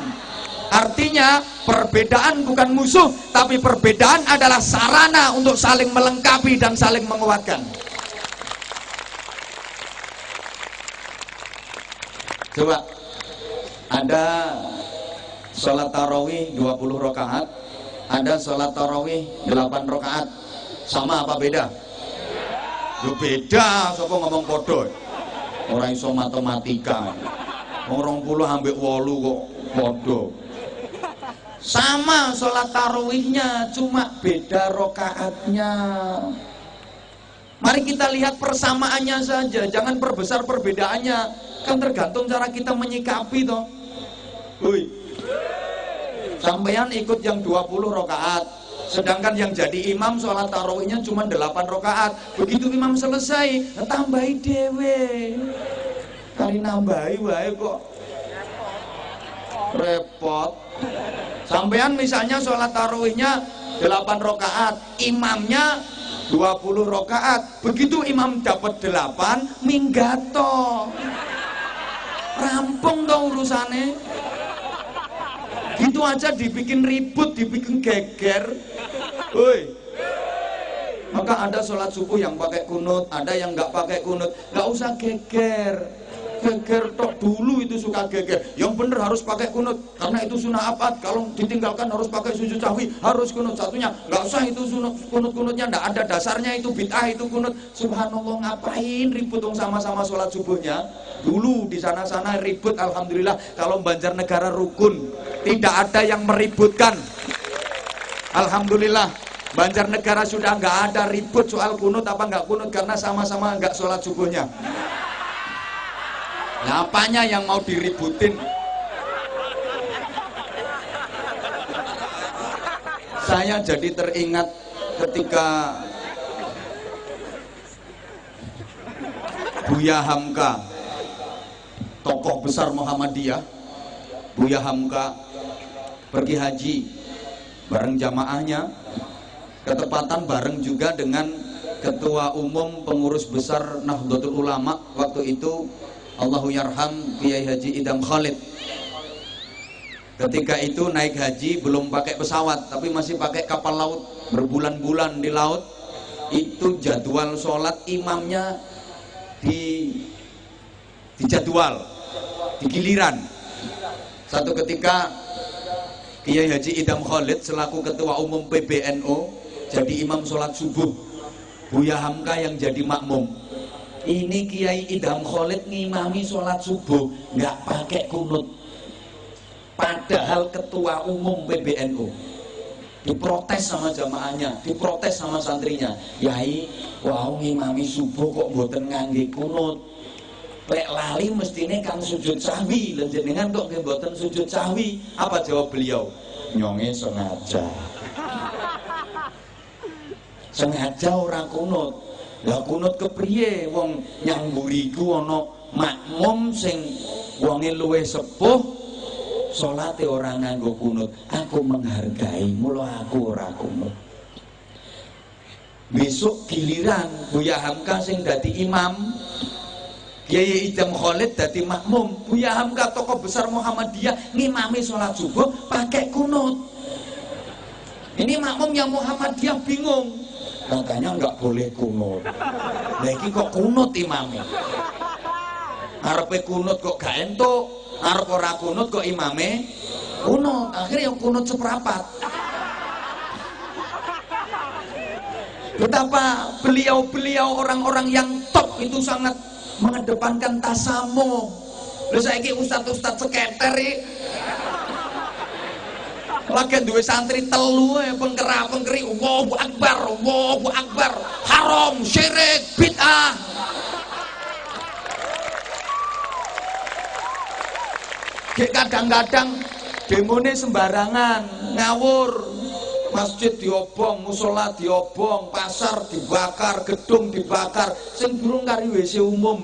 Artinya perbedaan bukan musuh, tapi perbedaan adalah sarana untuk saling melengkapi dan saling menguatkan. Coba, ada sholat tarawih 20 rakaat, ada sholat tarawih 8 rakaat. Sama apa beda? Yo beda, sapa ngomong podo. Ora iso matematika. Wong 20 ambek 8 kok podo. Sama sholat tarawihnya, cuma beda rakaatnya. Mari kita lihat persamaannya saja, jangan perbesar perbedaannya. Kan tergantung cara kita menyikapi toh. Sampeyan ikut yang 20 rakaat, sedangkan yang jadi imam sholat tarawihnya cuma 8 rakaat. Begitu imam selesai, tambahi dewe. mari nambahi wae kok repot. Sampean misalnya sholat tarawihnya 8 rakaat, imamnya 20 rakaat. Begitu imam dapat 8, minggato. Rampung dong urusannya. Gitu aja dibikin ribut, dibikin geger. Woi. Maka ada sholat subuh yang pakai kunut, ada yang nggak pakai kunut. Nggak usah geger. Geger tok dulu itu suka geger. Yang bener harus pakai kunut karena itu sunnah abad. Kalau ditinggalkan harus pakai sujud sahwi, harus kunut satunya. Nggak usah itu kunut-kunutnya, nggak ada dasarnya, itu bid'ah itu kunut. Subhanallah, ngapain ribut dong sama-sama sholat subuhnya? Dulu di sana-sana ribut, alhamdulillah. Kalau Banjarnegara rukun, tidak ada yang meributkan. Alhamdulillah, Banjarnegara sudah nggak ada ribut soal kunut apa nggak kunut karena sama-sama nggak sholat subuhnya. Nah, apanya yang mau diributin? Saya jadi teringat ketika Buya Hamka, tokoh besar Muhammadiyah, Buya Hamka pergi haji bareng jamaahnya, ketepatan bareng juga dengan Ketua Umum Pengurus Besar Nahdlatul Ulama waktu itu, Allahu yarham Kiai Haji Idam Khalid. Ketika itu naik haji belum pakai pesawat tapi masih pakai kapal laut, berbulan-bulan di laut. Itu jadwal sholat imamnya di jadwal, di giliran. Satu ketika Kiai Haji Idam Khalid selaku Ketua Umum PBNU jadi imam sholat subuh, Buya Hamka yang jadi makmum. Ini Kiai Idam Khalid ngimami sholat subuh nggak pakai kunut, padahal Ketua Umum PBNU. Diprotes sama jamaahnya, diprotes sama santrinya. Yai, wau ngimami subuh kok mboten ngangge kunut. Lek lali mestine kan sujud sahwi, lha jenengan kok nggih mboten sujud sahwi. Apa jawab beliau? Nyonge sengaja. Sengaja ora kunut. Lah kunut kepriye wong nyang mburiku ana makmum sing wonge luwih sepuh salate ora nganggo kunut. Aku menghargai, mula aku ora kunut. Besok giliran Buya Hamka sing dadi imam, Kiai Idam Khalid dadi makmum. Buya Hamka tokoh besar Muhammadiyah ngimami sholat subuh pakai kunut. Ini makmum yang Muhammadiyah bingung. Makanya nggak boleh kunut. Lagi kok kunut imamnya. Arepe kunut kok gak entuk, arep ora kunut kok imame kunut. Akhirnya yang kunut seprapat. Betapa beliau-beliau orang-orang yang top itu sangat mengedepankan tasamuh. Lha saiki ustaz-ustaz seketer iki lagi duwe santri telu pengkeri Allahu Akbar, haram, syirik, bid'ah. Kadang-kadang demone sembarangan, ngawur. Masjid diobong, musola diobong, pasar dibakar, gedung dibakar, sing durung kari WC umum.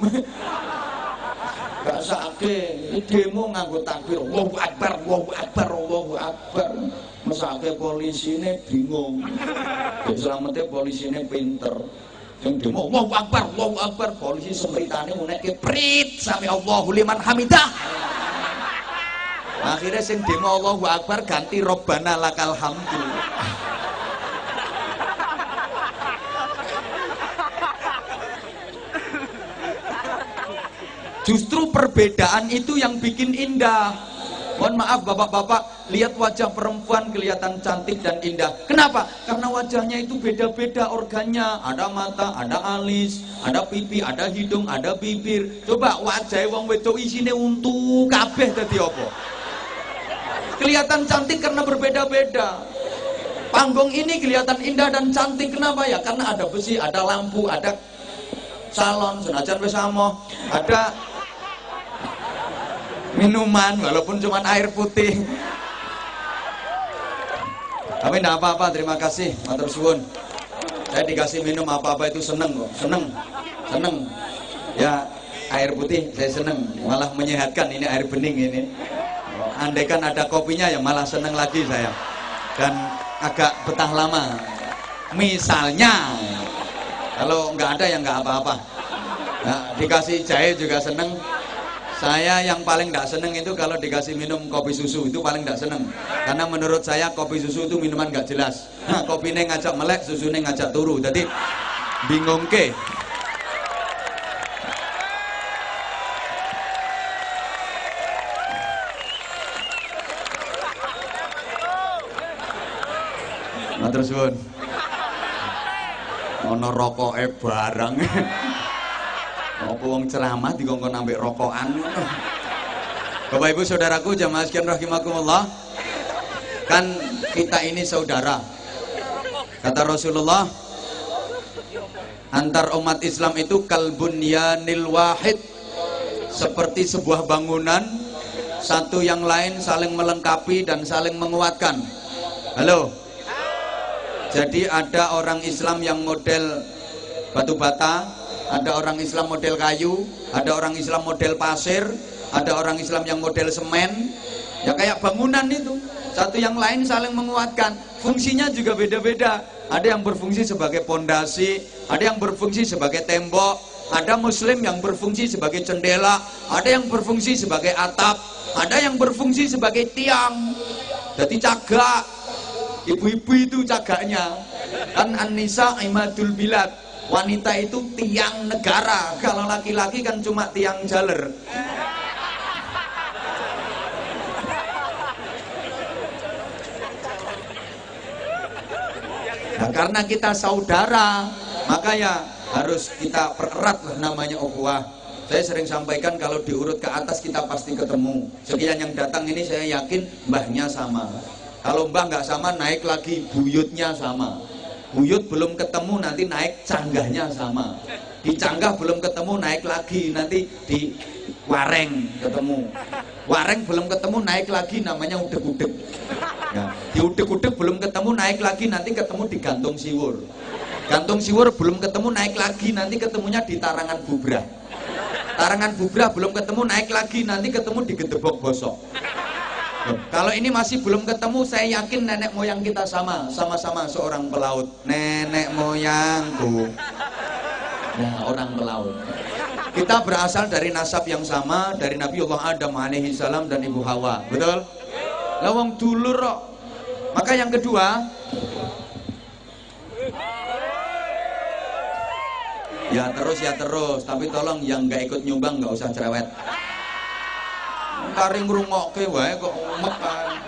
Gak sakit, demo nganggo takbir, Allahu Akbar, Allahu Akbar, Allahu Akbar. Mesake polisine bingung. Dek selametnya polisine pinter. Yang demo Allahu Akbar, Allahu Akbar, polisi semritane ngunekke prit sami Allahu liman hamidah. Akhirnya sing demo Allahu Akbar ganti Robbana lakal hamdu. Justru perbedaan itu yang bikin indah. Mohon maaf bapak-bapak, lihat wajah perempuan kelihatan cantik dan indah. Kenapa? Karena wajahnya itu beda-beda organnya. Ada mata, ada alis, ada pipi, ada hidung, ada bibir. Coba wajah wong wedok isine untu kabeh dadi apa? Kelihatan cantik karena berbeda-beda. Panggung ini kelihatan indah dan cantik. Kenapa ya? Karena ada besi, ada lampu, ada salon, senajan wis amoh, ada minuman walaupun cuma air putih. Tapi tidak apa-apa, terima kasih, matur suwun. Saya dikasih minum apa-apa itu seneng kok, seneng. Ya, air putih saya seneng, malah menyehatkan. Ini air bening ini. Andaikan ada kopinya ya malah seneng lagi saya. Dan agak betah lama. Misalnya, kalau nggak ada ya nggak apa-apa. Nah, dikasih jahe juga seneng. Saya yang paling nggak seneng itu kalau dikasih minum kopi susu, itu paling nggak seneng. Karena menurut saya kopi susu itu minuman nggak jelas. Nah, kopinya ngajak melek, susunya ngajak turu. Jadi bingung ke. Matur suwun. Ono rokoke barang. Apa wong ceramah dikongkon ambek rokokan. Bapak Ibu saudaraku jamaah sekalian rahimakumullah. Kan kita ini saudara. Kata Rasulullah, antar umat Islam itu kalbunyanil wahid, seperti sebuah bangunan, satu yang lain saling melengkapi dan saling menguatkan. Halo. Jadi ada orang Islam yang model batu bata, ada orang Islam model kayu, ada orang Islam model pasir, ada orang Islam yang model semen. Ya kayak bangunan itu, satu yang lain saling menguatkan. Fungsinya juga beda-beda. Ada yang berfungsi sebagai pondasi, ada yang berfungsi sebagai tembok, ada muslim yang berfungsi sebagai jendela, ada yang berfungsi sebagai atap, ada yang berfungsi sebagai tiang. Jadi cagak. Ibu-ibu itu cagaknya. Kan an-nisa imadul bilad. Wanita itu tiang negara. Kalau laki-laki kan cuma tiang jaler. Nah, karena kita saudara, maka ya harus kita pererat lah namanya ukhuwah. Saya sering sampaikan kalau diurut ke atas kita pasti ketemu. Sekian yang datang ini saya yakin mbahnya sama. Kalau mbah nggak sama, naik lagi buyutnya sama. Buyut belum ketemu, nanti naik canggahnya sama. Di canggah belum ketemu, naik lagi, nanti di wareng ketemu. Wareng belum ketemu, naik lagi, namanya udek-udek. Ya, di udek-udek belum ketemu, naik lagi, nanti ketemu di gantung siwur. Gantung siwur belum ketemu, naik lagi, nanti ketemunya di tarangan bubrah. Tarangan bubrah belum ketemu, naik lagi, nanti ketemu di gedebok bosok. Kalau ini masih belum ketemu, saya yakin nenek moyang kita sama-sama seorang pelaut. Nenek moyangku, nah, orang pelaut. Kita berasal dari nasab yang sama, dari Nabiullah Adam alaihi salam dan Ibu Hawa, betul? Lawang dulur kok. Maka yang kedua, ya terus, tapi tolong yang nggak ikut nyumbang nggak usah cerewet. Kari ngrungokke wae kok umek kan.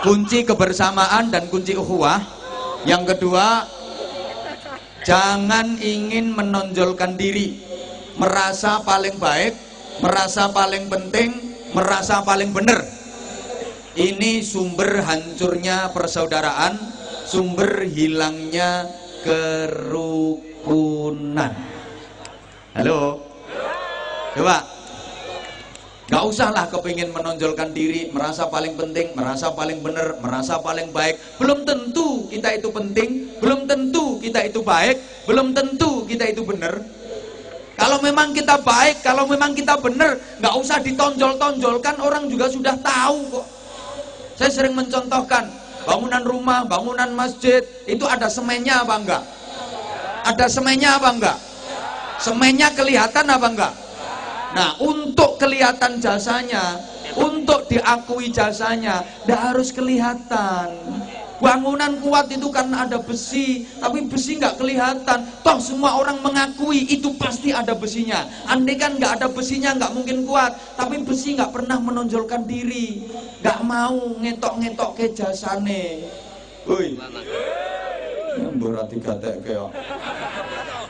Kunci kebersamaan dan kunci ukhuwah. Yang kedua, jangan ingin menonjolkan diri, merasa paling baik, merasa paling penting, merasa paling benar. Ini sumber hancurnya persaudaraan, sumber hilangnya kerukunan. Halo. Coba, gak usahlah kepingin menonjolkan diri, merasa paling penting, merasa paling benar, merasa paling baik. Belum tentu kita itu penting, belum tentu kita itu baik, belum tentu kita itu benar. Kalau memang kita baik, kalau memang kita benar, gak usah ditonjol-tonjolkan, orang juga sudah tahu kok. Saya sering mencontohkan, bangunan rumah, bangunan masjid, itu ada semennya apa enggak? Ada semennya apa enggak? Semennya kelihatan apa enggak? Nah, untuk kelihatan jasanya, untuk diakui jasanya, tidak harus kelihatan. Bangunan kuat itu karena ada besi, tapi besi nggak kelihatan. Toh semua orang mengakui itu pasti ada besinya. Andai kan nggak ada besinya nggak mungkin kuat. Tapi besi nggak pernah menonjolkan diri, nggak mau ngetok-ngetok ke jasane. Woi, berarti kata kayak.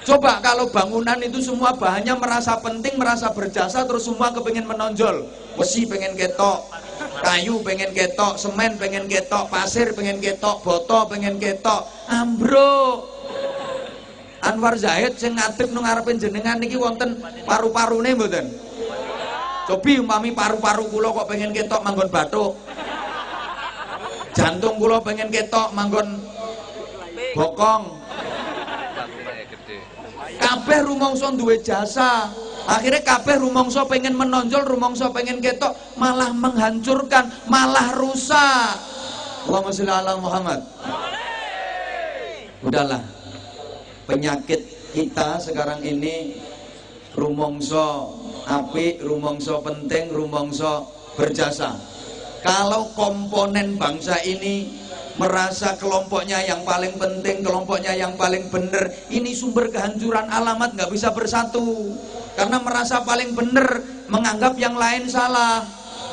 Coba kalau bangunan itu semua bahannya merasa penting, merasa berjasa, terus semua kepengin menonjol. Besi pengen ketok, kayu pengen ketok, semen pengen ketok, pasir pengen ketok, boto pengen ketok, ambruk. Anwar Zahid sing ngadeg nang ngarepe jenengan niki wonten paru-parune mboten? Cobi umpami paru-paru kula kok pengen ketok manggon bathuk. Jantung kula pengen ketok manggon bokong. Kabeh rumangsa duwe jasa. Akhirnya kabeh rumangsa pengen menonjol, rumangsa pengen ketok, malah menghancurkan, malah rusak. Allahumma sholli ala Muhammad. Udahlah. Penyakit kita sekarang ini rumangsa apik, rumangsa penting, rumangsa berjasa. Kalau komponen bangsa ini merasa kelompoknya yang paling penting, kelompoknya yang paling benar, ini sumber kehancuran alamat, nggak bisa bersatu. Karena merasa paling benar, menganggap yang lain salah.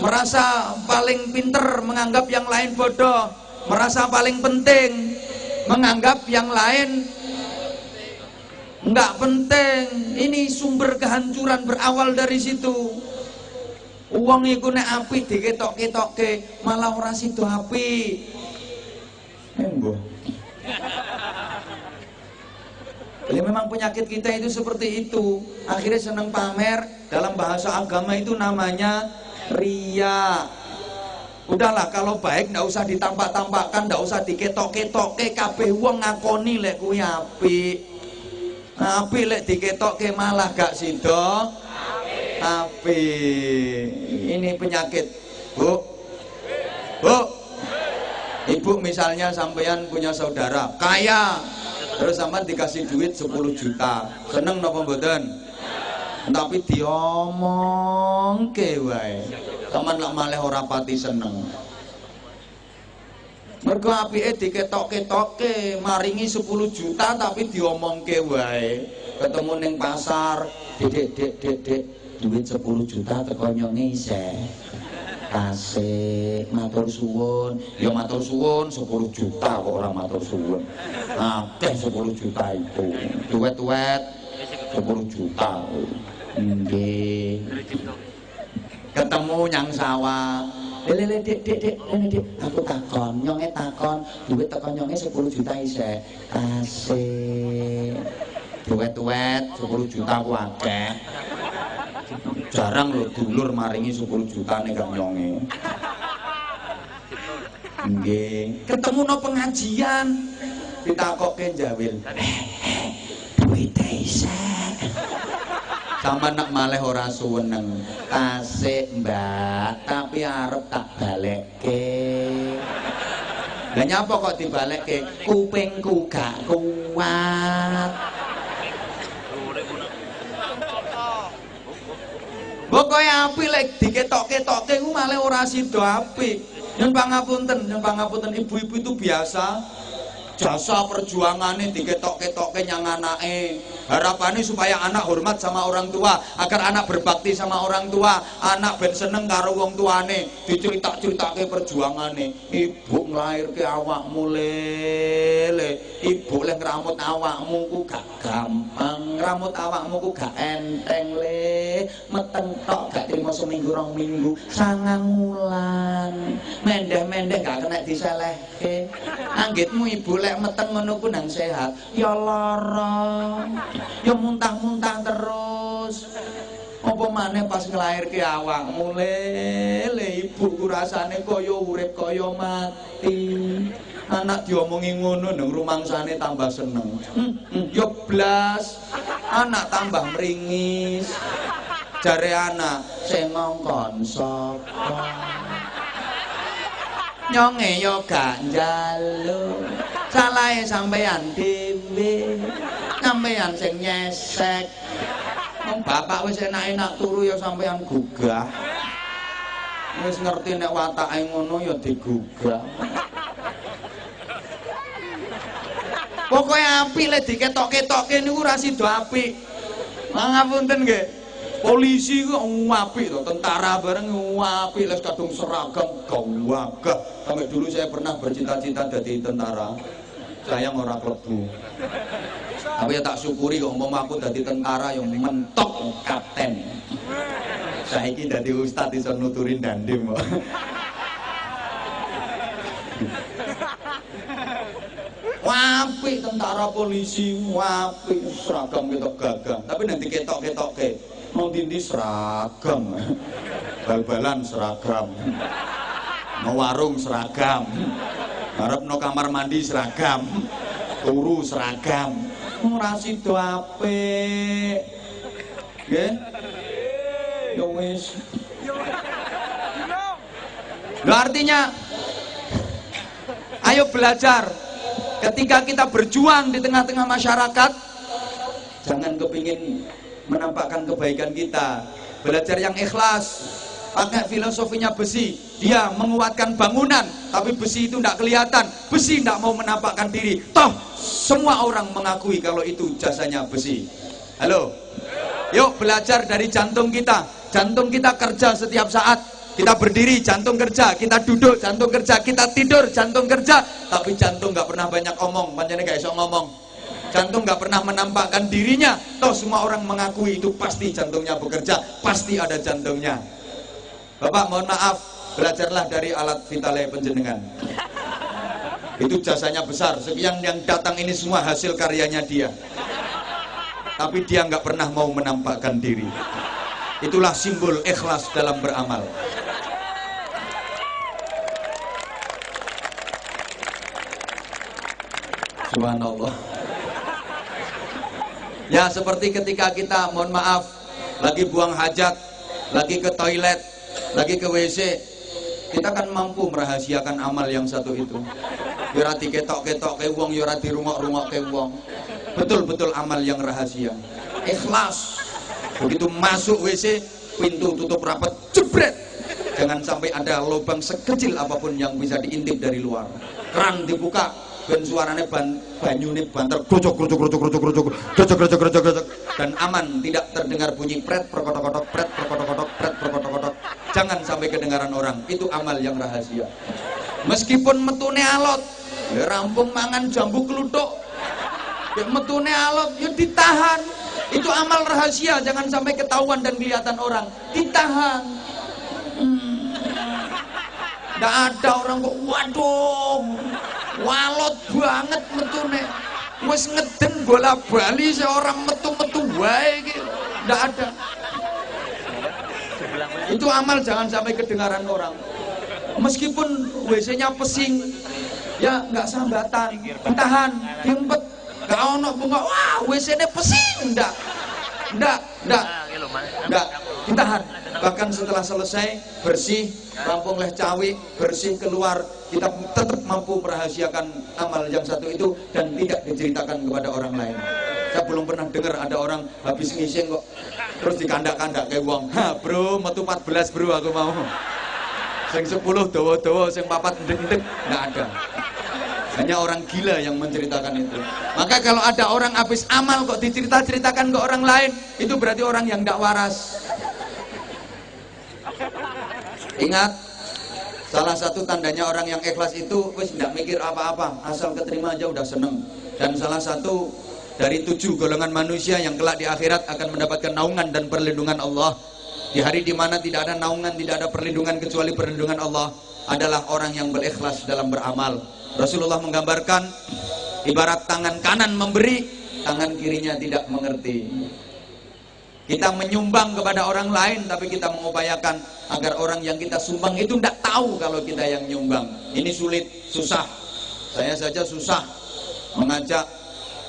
Merasa paling pinter, menganggap yang lain bodoh. Merasa paling penting, menganggap yang lain nggak penting. Ini sumber kehancuran berawal dari situ. Uang iku nek apik diketok-ketokke malah ora sida apik. Jadi memang penyakit kita itu seperti itu. Akhirnya seneng pamer. Dalam bahasa agama itu namanya riya. Udahlah, kalau baik ndak usah ditampak-tampakkan, ndak usah diketok-ketokke, kabeh wong ngakoni lek kuwi apik. Apik lek diketokke malah gak sida apik. Ini penyakit. Bu. Ibu misalnya sampean punya saudara kaya, terus sampean dikasih duit 10 juta, seneng napa mboten? Tapi diomongke wae, sampean lak malih ora pati seneng. Mergo apike diketok-ketokke, maringi 10 juta tapi diomongke wae. Ketemu ning pasar, Dek, duit 10 juta teko nyonge isih. Kasih, matur suwun. Ya matur suwun 10 juta kok ora matur suwun. Akeh 10 juta itu. Duet-duet 10 juta. Nggih. Ketemu nyang sawah. Dek, aku takon, nyonge takon, duit teko nyonge 10 juta isih. Kasih. Duet-duet 10 juta ku akeh. Jarang lho dulur maringi 10 juta nek gak nyonge. Nggih, ketemu no pengajian ditakokke jawil. Duwite isih. Sampe nek malih ora suweneng. Tasik, Mbak, tapi arep tak balekke. Lah nyapa kok dibalekke? Kupingku gak kuat. Pokoke apik lek diketok-ketokke ku malah ora sida apik. Nyun pangapunten ibu-ibu itu biasa jasa perjuangannya diketok-ketokke nyang anake. Harapannya supaya anak hormat sama orang tua, agar anak berbakti sama orang tua, anak ben seneng karo wong tuane, dicerita-ceritake perjuangane. Ibu nglairke awakmu lele, ibu lek ngramut awakmu ku gak gampang, ngramut awakmu ku gak enteng le, meteng tok gak trimo seminggu rong minggu, 9 wulan, mendeh-mendeh gak kena diselehke. Anggitmu ibu lek meteng ngono ku nang sehat, ya lara. Ya muntah-muntah terus. Apa maneh pas nglairke awakmu le ibu ku rasane kaya urip kaya mati. Anak diomongi ngono nang rumangsane tambah seneng. Ya blas. Anak tambah meringis. Jare anak sing ngongkon sapa? Nyonge yo gak njaluk. Salahe sampeyan dhewe. Sampeyan sing nyesek. Wong bapak wis enak-enak turu ya sampeyan gugah. Wis ngerti nek watake ngono ya digugah. Pokoke apik lek diketok-ketokke niku ora sida apik. Ngapunten nggih. Polisi ku apik to, tentara bareng apik, les kadung seragam gawagah. Sampai dulu saya pernah bercita-cita jadi tentara. Sayang ora klebu. Tapi ya tak syukuri kok umpama aku dadi tentara yang mentok kapten. Saiki dadi ustaz iso nuturin dandim kok. Apik tentara polisi, apik seragam ketok gagah. Tapi nanti ketok-ketokke mau dindi seragam, bal-balan seragam, mau warung seragam, harap no kamar mandi seragam, turu seragam, ora sida apik. Nggih. Ya wis. Artinya ayo belajar. Ketika kita berjuang di tengah-tengah masyarakat, jangan kepingin menampakkan kebaikan kita. Belajar yang ikhlas. Pakai filosofinya besi. Dia menguatkan bangunan, tapi besi itu tidak kelihatan. Besi tidak mau menampakkan diri. Toh semua orang mengakui kalau itu jasanya besi. Halo. Yuk belajar dari jantung kita. Jantung kita kerja setiap saat. Kita berdiri, jantung kerja. Kita duduk, jantung kerja. Kita tidur, jantung kerja. Tapi jantung nggak pernah banyak omong. Pancene gak iso ngomong. Jantung nggak pernah menampakkan dirinya. Toh semua orang mengakui itu pasti jantungnya bekerja. Pasti ada jantungnya. Bapak mohon maaf, belajarlah dari alat vitale penjenengan. Itu jasanya besar. Sekian yang datang ini semua hasil karyanya dia. Tapi dia nggak pernah mau menampakkan diri. Itulah simbol ikhlas dalam beramal. Subhanallah. Ya seperti ketika kita mohon maaf lagi buang hajat, lagi ke toilet, lagi ke WC, kita kan mampu merahasiakan amal yang satu itu. Yora diketok-ketok ke wong, yora dirungok-rungok ke wong. Betul-betul amal yang rahasia. Ikhlas. Begitu masuk WC, pintu tutup rapat, jebret. Jangan sampai ada lubang sekecil apapun yang bisa diintip dari luar. Keran dibuka, dan suaranya banyune banter, grocok, dan aman, tidak terdengar bunyi pret, perkotok-kotok, pret, perkotok-kotok, pret, perkotok-kotok. Jangan sampai kedengaran orang. Itu amal yang rahasia. Meskipun metune alot, ya rampung mangan jambu kluthuk, ya metune alot, ya ditahan. Itu amal rahasia, jangan sampai ketahuan dan kelihatan orang. Ditahan. Nggak ada orang kok, waduh, walot banget metune. Wes ngeden bola bali seorang metu-metu wae gitu. Nggak ada. Itu amal jangan sampai kedengaran orang. Meskipun WC-nya pesing, ya nggak sambatan, ditahan, diempet. Gak ono bunga, wah WC-nya pesing, enggak, ditahan. Bahkan setelah selesai bersih, rampung leh cawi, bersih keluar, kita tetap mampu merahasiakan amal yang satu itu dan tidak diceritakan kepada orang lain. Saya belum pernah dengar ada orang habis ngising kok terus dikandak-kandak kayak wong. Ha bro, metu 14 bro aku mau. Sing 10 dawa-dawa, sing 4 ndek-ndek, nggak ada. Hanya orang gila yang menceritakan itu. Maka kalau ada orang habis amal kok diceritakan ke orang lain, itu berarti orang yang tidak waras. Ingat, salah satu tandanya orang yang ikhlas itu wis tidak mikir apa-apa, asal keterima aja udah seneng. Dan salah satu dari 7 golongan manusia yang kelak di akhirat akan mendapatkan naungan dan perlindungan Allah. Di hari dimana tidak ada naungan, tidak ada perlindungan kecuali perlindungan Allah, adalah orang yang berikhlas dalam beramal. Rasulullah menggambarkan ibarat tangan kanan memberi, tangan kirinya tidak mengerti. Kita menyumbang kepada orang lain, tapi kita mengupayakan agar orang yang kita sumbang itu tidak tahu kalau kita yang nyumbang. Ini sulit, susah. Saya saja susah mengajak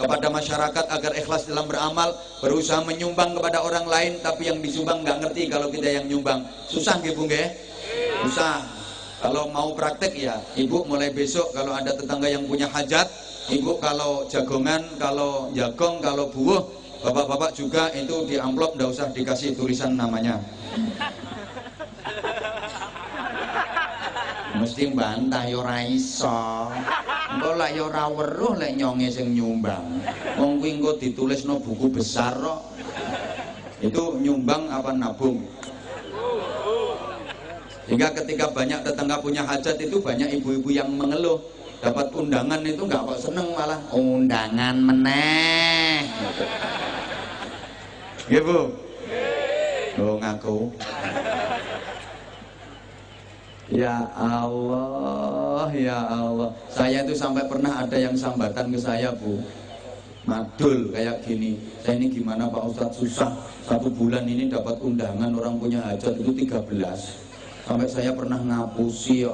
kepada masyarakat agar ikhlas dalam beramal, berusaha menyumbang kepada orang lain, tapi yang disumbang nggak ngerti kalau kita yang nyumbang. Susah nggih Bu nggih? Susah. Kalau mau praktek ya, ibu mulai besok kalau ada tetangga yang punya hajat, ibu kalau jagongan, kalau jagong, kalau buah, bapak-bapak juga itu di amplop, nggak usah dikasih tulisan namanya. Mesti mbantah ya ora iso. Engko lek ya ora weruh lek nyonge sing nyumbang. Wong kuwi engko ditulisno buku besar kok. Itu nyumbang apa nabung? Sehingga ketika banyak tetangga punya hajat itu banyak ibu-ibu yang mengeluh. Dapat undangan itu nggak kok seneng, malah undangan meneh. Iya Bu? Oh ngaku. Ya Allah, ya Allah. Saya itu sampai pernah ada yang sambatan ke saya Bu. Madul kayak gini. Saya ini gimana Pak Ustadz, susah. 1 bulan ini dapat undangan orang punya hajat itu 13. Sampai saya pernah ngapusi ya.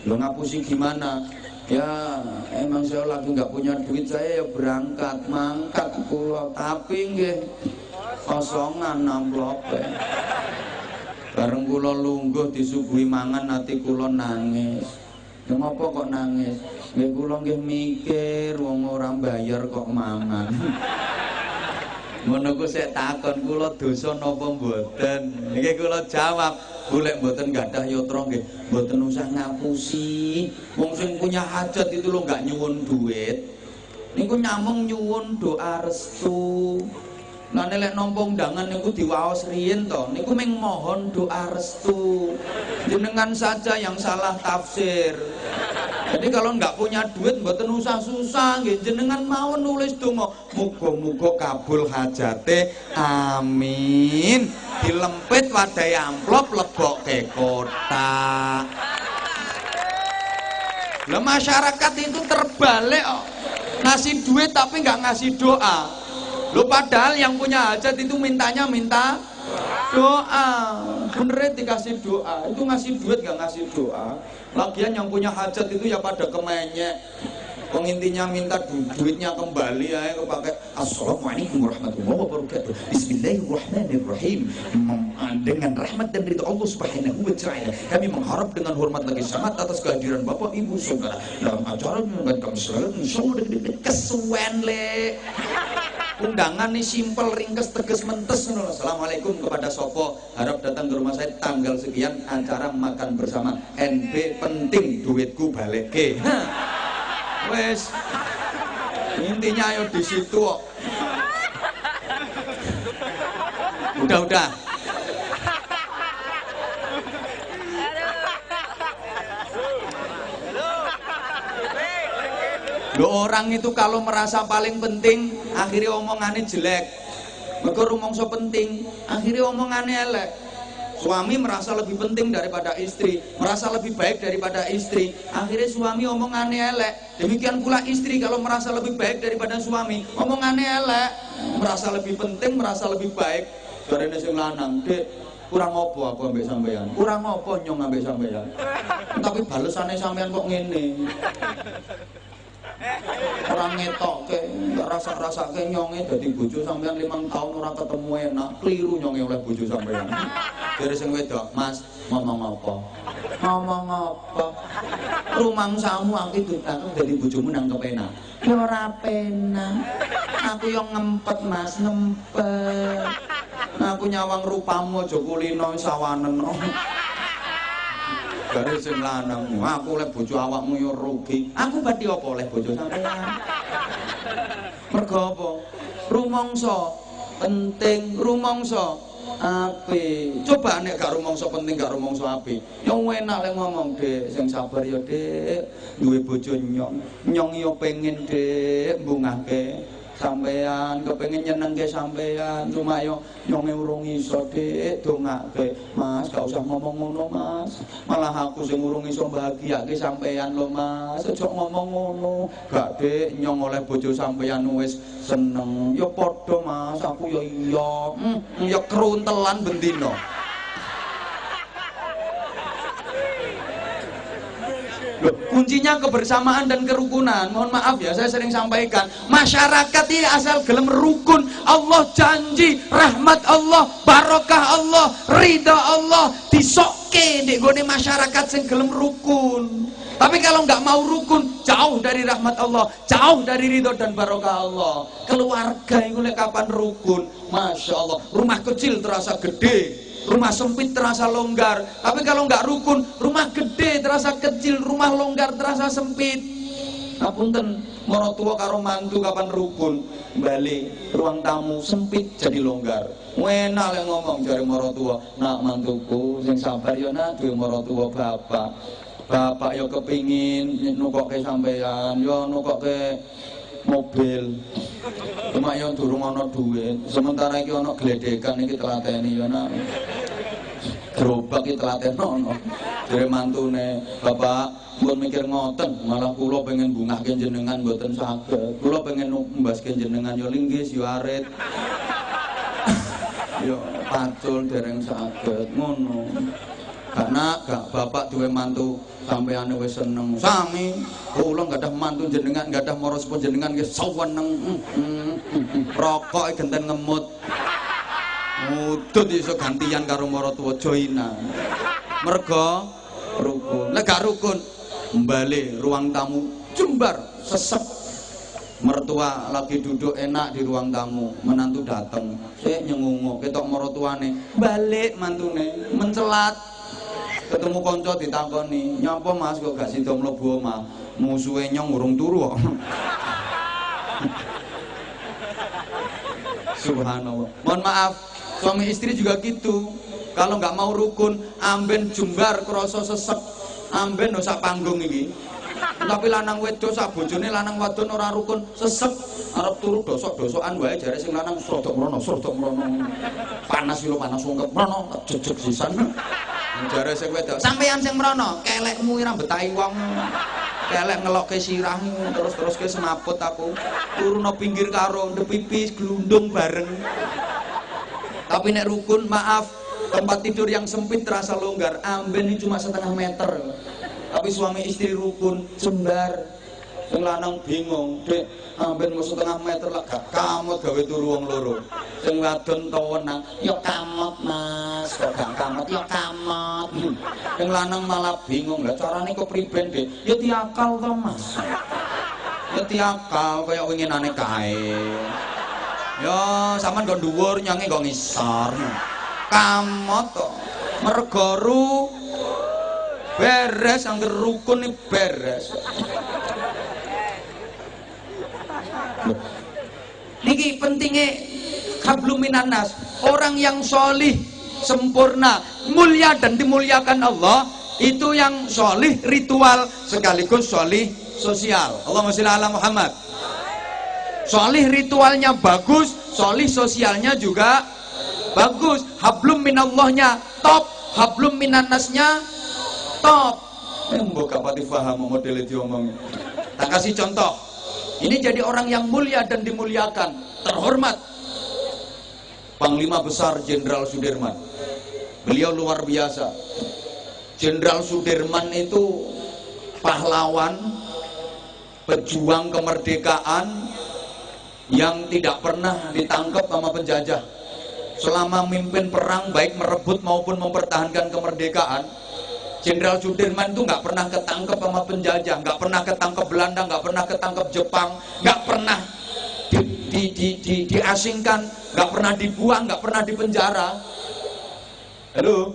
Lo ngapusi gimana? Ya emang saya lagi nggak punya duit, saya ya berangkat mangkat kula, tapi nggih kosongan amplope. Bareng kula lungguh disuguhi mangan ati kula nangis. Ya ngopo kok nangis? Nggih kula nggih mikir wong ora bayar kok mangan. Ngono ku sik takon kula dosa napa mboten? Nggih kula jawab, golek mboten gadah yatra nggih, mboten usah ngapusi. Wong sing punya hajat itu lho enggak nyuwun duit. Niku nyamung nyuwun doa restu. Lah nek nampa undangan niku diwaos riyin to, niku mung mohon doa restu. Jenengan saja yang salah tafsir. Jadi kalau nggak punya duit mboten usah susah nggih, jenengan mau nulis donga muga-muga kabul hajate amin. Dilempit wadai amplop lebokke kotak. Lah masyarakat itu terbalik kok. Ngasih duit tapi nggak ngasih doa. Lo padahal yang punya hajat itu mintanya minta doa. Bener dikasih doa. Itu ngasih duit gak ngasih doa. Lagian yang punya hajat itu ya pada kemenyek. Pengintinya minta duitnya kembali ya pakai Assalamualaikum warahmatullahi wabarakatuh. Bismillahirrahmanirrahim. Dengan rahmat dan ridha Allah Subhanahu wa taala, kami mengharap dengan hormat lagi sangat atas kehadiran Bapak Ibu Saudara dalam acara dengan kami selalu insyaallah kesuwen le. Undangan nih simpel, ringkes, tegas, mentes. Assalamualaikum kepada Sopo, harap datang ke rumah saya tanggal sekian, acara makan bersama. NB penting duitku balik ke. Wes, intinya ayo di situ kok. Udah. Loh, orang itu kalau merasa paling penting, akhirnya omongannya jelek. Mereka rumongso penting, akhirnya omongannya elek. Suami merasa lebih penting daripada istri, merasa lebih baik daripada istri, akhirnya suami omongannya elek. Demikian pula istri kalau merasa lebih baik daripada suami, omongannya elek. Merasa lebih penting, merasa lebih baik. Dari sing lanang, Dek, kurang apa aku ambek sampean? Kurang apa nyong ambek sampean? Tapi balesannya sampean kok ngene. Orang ngetok ke, nggak rasa ke nyonge jadi bojo sampean 5 tahun orang ketemu enak, keliru nyonge oleh bojo sampean. Dari sing wedok, Mas, ngomong apa? Ngomong apa? Rumangsamu aku ditangkep dari bojomu nang kepena. Ya ora pena. Aku yang ngempet, Mas, ngempet. Nah, aku nyawang rupamu aja kulino sawanen. Dari sing lanang, aku oleh bojo awakmu yo rugi. Aku badhe apa oleh bojo sampean? Mergo apa? Rumangsa penting, rumangsa apik. Coba nek gak rumangsa penting, gak rumangsa apik. Yo enak lek ngomong, Dek, sing sabar yo, Dek. Duwe bojo nyong. Nyong yo pengen, Dek, bungahke sampean, kepengin nyenengke sampean, cuma yo nyonge urung iso, Dik, dongake. Mas, gak usah ngomong ngono, Mas. Malah aku sing urung iso bahagiake sampean lho, Mas. Aja ngomong ngono. Gak, Dik, nyong oleh bojo sampean wis seneng. Yo padha, Mas, aku yo iya. Yo keruntelan bendina. Loh, kuncinya kebersamaan dan kerukunan. Mohon maaf ya, saya sering sampaikan, masyarakat ini asal gelem rukun, Allah janji rahmat Allah, barokah Allah, ridha Allah disokke nek gone masyarakat sing gelem rukun. Tapi kalau nggak mau rukun, jauh dari rahmat Allah, jauh dari ridho dan barokah Allah. Keluarga itu kapan rukun? Masya Allah, rumah kecil terasa gede, rumah sempit terasa longgar. Tapi kalau nggak rukun, rumah gede terasa kecil, rumah longgar terasa sempit. Ngapunten, morotua karo mantu kapan rukun? Balik ruang tamu sempit jadi longgar. Enak yang ngomong dari morotua, nak mantuku sing sabar ya nak, duwe morotua bapak yo kepingin nukokke sampean, yo nukokke mobil. Cuma yo durung ana duit. Sementara iki ana gledekan iki telateni yo nak. Gerobak iki telatenono. Jare mantune, "Bapak, mbon mikir ngoten, malah kula pengen bungahke jenengan mboten saged. Kula pengen mbaske jenengan yo linggis yo arit." Yo pacul dereng saged ngono. Karena gak bapak duwe mantu sampeyan wis seneng sami, kula gadah mantu jenengan, gadah maros panjenengan nggih saweneng. Rokok genten ngemut. Mudut iso gantian karo maratuwa joinan. Mergo rukun. Nek gak rukun, mbali ruang tamu jembar sesep. Mertua lagi duduk enak di ruang tamu, menantu dateng, sik nyengungu, ketok maratuane, balik mantune, mencelat. Ketemu konco ditakoni, nyapa Mas kok gak sida mlebu omah? Musuhe nyong urung turu kok. Subhanallah. Mohon maaf, suami istri juga gitu. Kalau nggak mau rukun, amben jembar krasa sesek, amben sak panggung iki. Tapi lanang wedok sak bojone lanang wadon ora rukun, sesek arep turu dosok-dosokan wae jare sing lanang srodok mrono. Panas iki lho panas ungkep mrono, jejeg sisan. Jare sing wedok, sampeyan sing mrono, kelekmu ora betahi wong. Kelek ngelokke sirahmu terus-terus ke semaput aku. Turu nang pinggir karo ndek pipis glundung bareng. Tapi nek rukun, maaf, tempat tidur yang sempit terasa longgar, amben ini cuma setengah meter. Tapi suami istri rukun, jembar. Sing lanang bingung, Dek, amben mau setengah meter lah gak kamot gawe turu wong loro. Sing wadon tawenang, ya kamot Mas, kok gak kamot, ya kamot. Sing lanang malah bingung, lah carane kok priben, Dek? Ya tiakal to, Mas. Ya tiakal kaya winginane kae. Ya sampean kok dhuwur nyange kok ngisor. Kamot to. Mergo beres, angger rukun nih beres. Niki pentingnya hablum minan nas. Orang yang solih, sempurna, mulia dan dimuliakan Allah, itu yang solih ritual sekaligus solih sosial. Allahumma sholli ala Muhammad. Solih ritualnya bagus, solih sosialnya juga bagus. Hablum minallahnya top, hablum minan nasnya top. Mbok gak pati paham model diomong. Tak kasih contoh. Ini jadi orang yang mulia dan dimuliakan, terhormat. Panglima Besar Jenderal Sudirman. Beliau luar biasa. Jenderal Sudirman itu pahlawan, pejuang kemerdekaan yang tidak pernah ditangkap sama penjajah. Selama mimpin perang baik merebut maupun mempertahankan kemerdekaan, Jenderal Sudirman itu nggak pernah ketangkep sama penjajah, nggak pernah ketangkep Belanda, nggak pernah ketangkep Jepang, nggak pernah diasingkan, nggak pernah dibuang, nggak pernah dipenjara. Halo,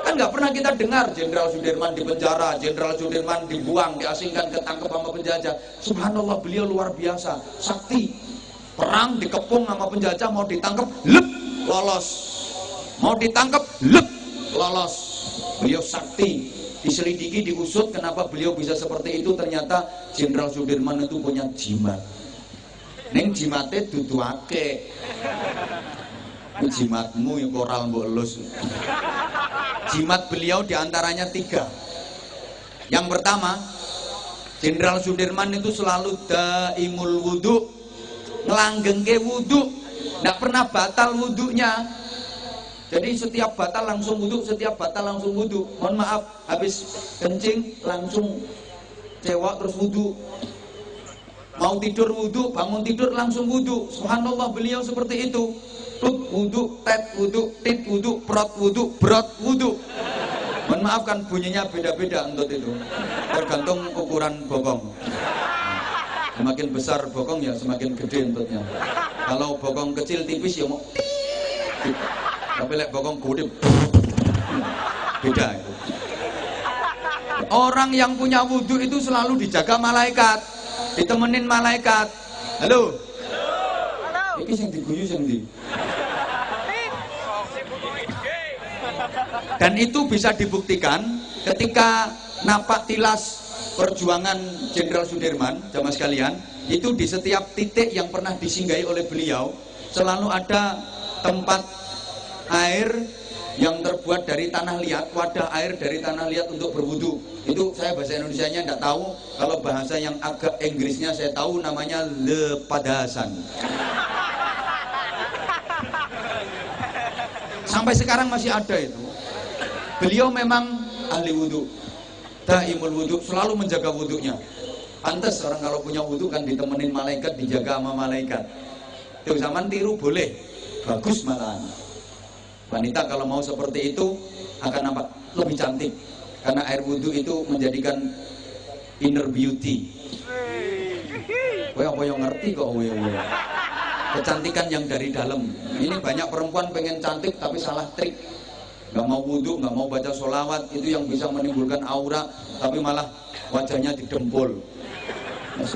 kan nggak pernah kita dengar Jenderal Sudirman dipenjara, Jenderal Sudirman dibuang, diasingkan, ketangkep sama penjajah. Subhanallah, beliau luar biasa, sakti. Perang dikepung sama penjajah, mau ditangkep, lep, lolos. Mau ditangkep, lep, lolos. Beliau sakti, diselidiki, diusut kenapa beliau bisa seperti itu. Ternyata Jenderal Sudirman itu punya jimat. Neng jimate dudu akeh. Jimatmu yang koral mbok elus. Jimat beliau diantaranya 3. Yang pertama, Jenderal Sudirman itu selalu daimul wudu, ngelanggengke wudu, nggak pernah batal wudunya. Jadi setiap batal langsung wudu, setiap batal langsung wudu. Mohon maaf, habis kencing langsung cewek terus wudu. Mau tidur wudu, bangun tidur langsung wudu. Subhanallah, beliau seperti itu. Tut wudu, tet wudu, tit wudu, prot wudu, brot wudu. Mohon maaf kan bunyinya beda-beda untuk itu. Tergantung ukuran bokong. Semakin besar bokong ya semakin gede entutnya. Kalau bokong kecil tipis ya mau tapi lek bokong gede beda itu. Orang yang punya wudhu itu selalu dijaga malaikat, ditemenin malaikat. Halo. Iki sing diguyu sing ndi? Dan itu bisa dibuktikan ketika napak tilas perjuangan Jenderal Sudirman, jamaah sekalian, itu di setiap titik yang pernah disinggahi oleh beliau selalu ada tempat air yang terbuat dari tanah liat, wadah air dari tanah liat untuk berwudu. Itu saya bahasa Indonesianya tidak tahu. Kalau bahasa yang agak Inggrisnya saya tahu, namanya lepadasan. Sampai sekarang masih ada itu. Beliau memang ahli wudhu, daimul wudhu, selalu menjaga wudhunya. Pantes orang kalau punya wudhu kan ditemenin malaikat, dijaga sama malaikat. Itu zaman tiru boleh, bagus malahan. Wanita kalau mau seperti itu akan nampak lebih cantik, karena air wudhu itu menjadikan inner beauty. Apa yang ngerti kok kecantikan yang dari dalam. Ini banyak perempuan pengen cantik tapi salah trik, nggak mau wudhu, nggak mau baca sholawat. Itu yang bisa menimbulkan aura, tapi malah wajahnya didempul,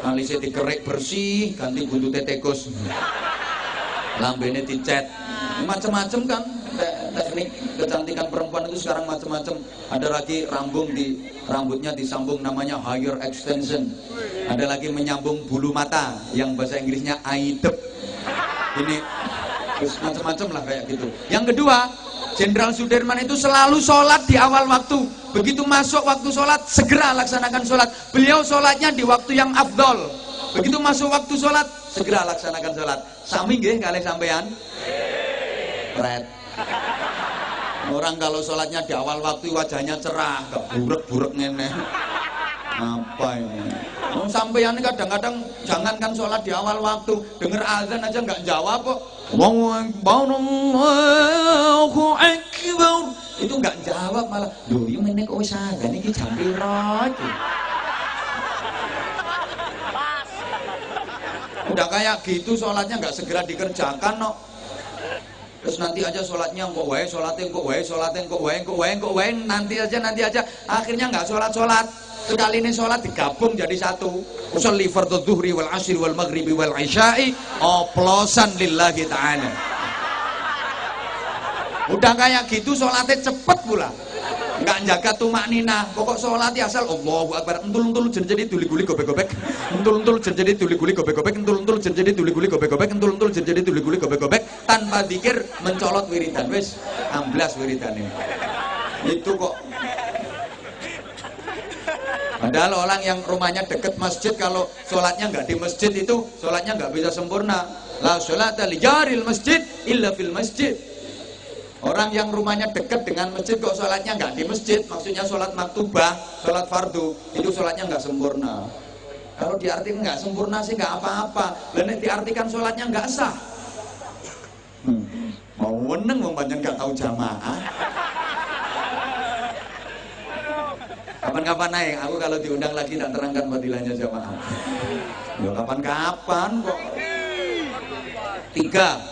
alisnya dikerek bersih, ganti buntutnya tekus, lambene dicet, macam-macam kan. Teknik kecantikan perempuan itu sekarang macam-macam. Ada lagi rambutnya disambung, namanya hair extension. Ada lagi menyambung bulu mata yang bahasa Inggrisnya aidep. Ini macam-macam lah kayak gitu. Yang kedua, Jenderal Sudirman itu selalu sholat di awal waktu. Begitu masuk waktu sholat, segera laksanakan sholat. Beliau sholatnya di waktu yang afdol. Begitu masuk waktu sholat, segera laksanakan sholat. Sami nggih kalih sampean? Red. Orang kalau sholatnya di awal waktu wajahnya cerah, gak burek-burek ngene. Apa ini? Sampean kadang-kadang jangankan sholat di awal waktu, denger azan aja nggak jawab kok. Allahu Akbar. Itu nggak jawab malah. Loh, yang ini kok wis azan iki jam piro iki? Udah kayak gitu sholatnya nggak segera dikerjakan no. Terus nanti aja sholatnya kok wae, sholatnya kok wae, nanti aja, akhirnya nggak sholat. Sekali ini sholat digabung jadi satu. Usolli fardhu dzuhri wal asri wal maghribi wal isya'i oplosan lillahi ta'ala. Udah kayak gitu sholatnya cepet pula, nggak jaga tumakninah. Pokok sholat asal Allahu Akbar, entul jadi tuli-guli gobek-gobek, entul jadi tuli-guli gobek-gobek, entul jadi tuli-guli gobek-gobek, entul jadi tuli-guli gobek-gobek, tanpa zikir mencolot wiridan. Wis 16 wiridane. Itu kok. Padahal orang yang rumahnya deket masjid, kalau sholatnya nggak di masjid itu sholatnya nggak bisa sempurna. La sholata li jaril masjid illa fil masjid. Orang yang rumahnya dekat dengan masjid kok sholatnya nggak di masjid, maksudnya sholat maktubah, sholat fardu, itu sholatnya nggak sempurna. Kalau diartikan nggak sempurna sih nggak apa-apa, dan diartikan sholatnya nggak sah. Mau meneng membanyak nggak tahu jamaah. Kapan-kapan naik, aku kalau diundang lagi tak terangkan fadilahnya jamaah. Ya kapan-kapan kok. 3.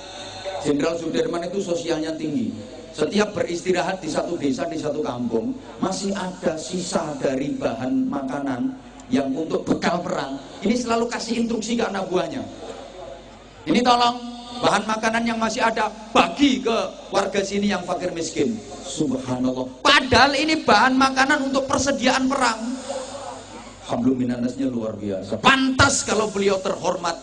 Jenderal Sudirman itu sosialnya tinggi. Setiap beristirahat di satu desa, di satu kampung, masih ada sisa dari bahan makanan yang untuk bekal perang. Ini selalu kasih instruksi ke anak buahnya. Ini tolong bahan makanan yang masih ada bagi ke warga sini yang fakir miskin. Subhanallah. Padahal ini bahan makanan untuk persediaan perang. Hablum minannasnya luar biasa. Pantas kalau beliau terhormat,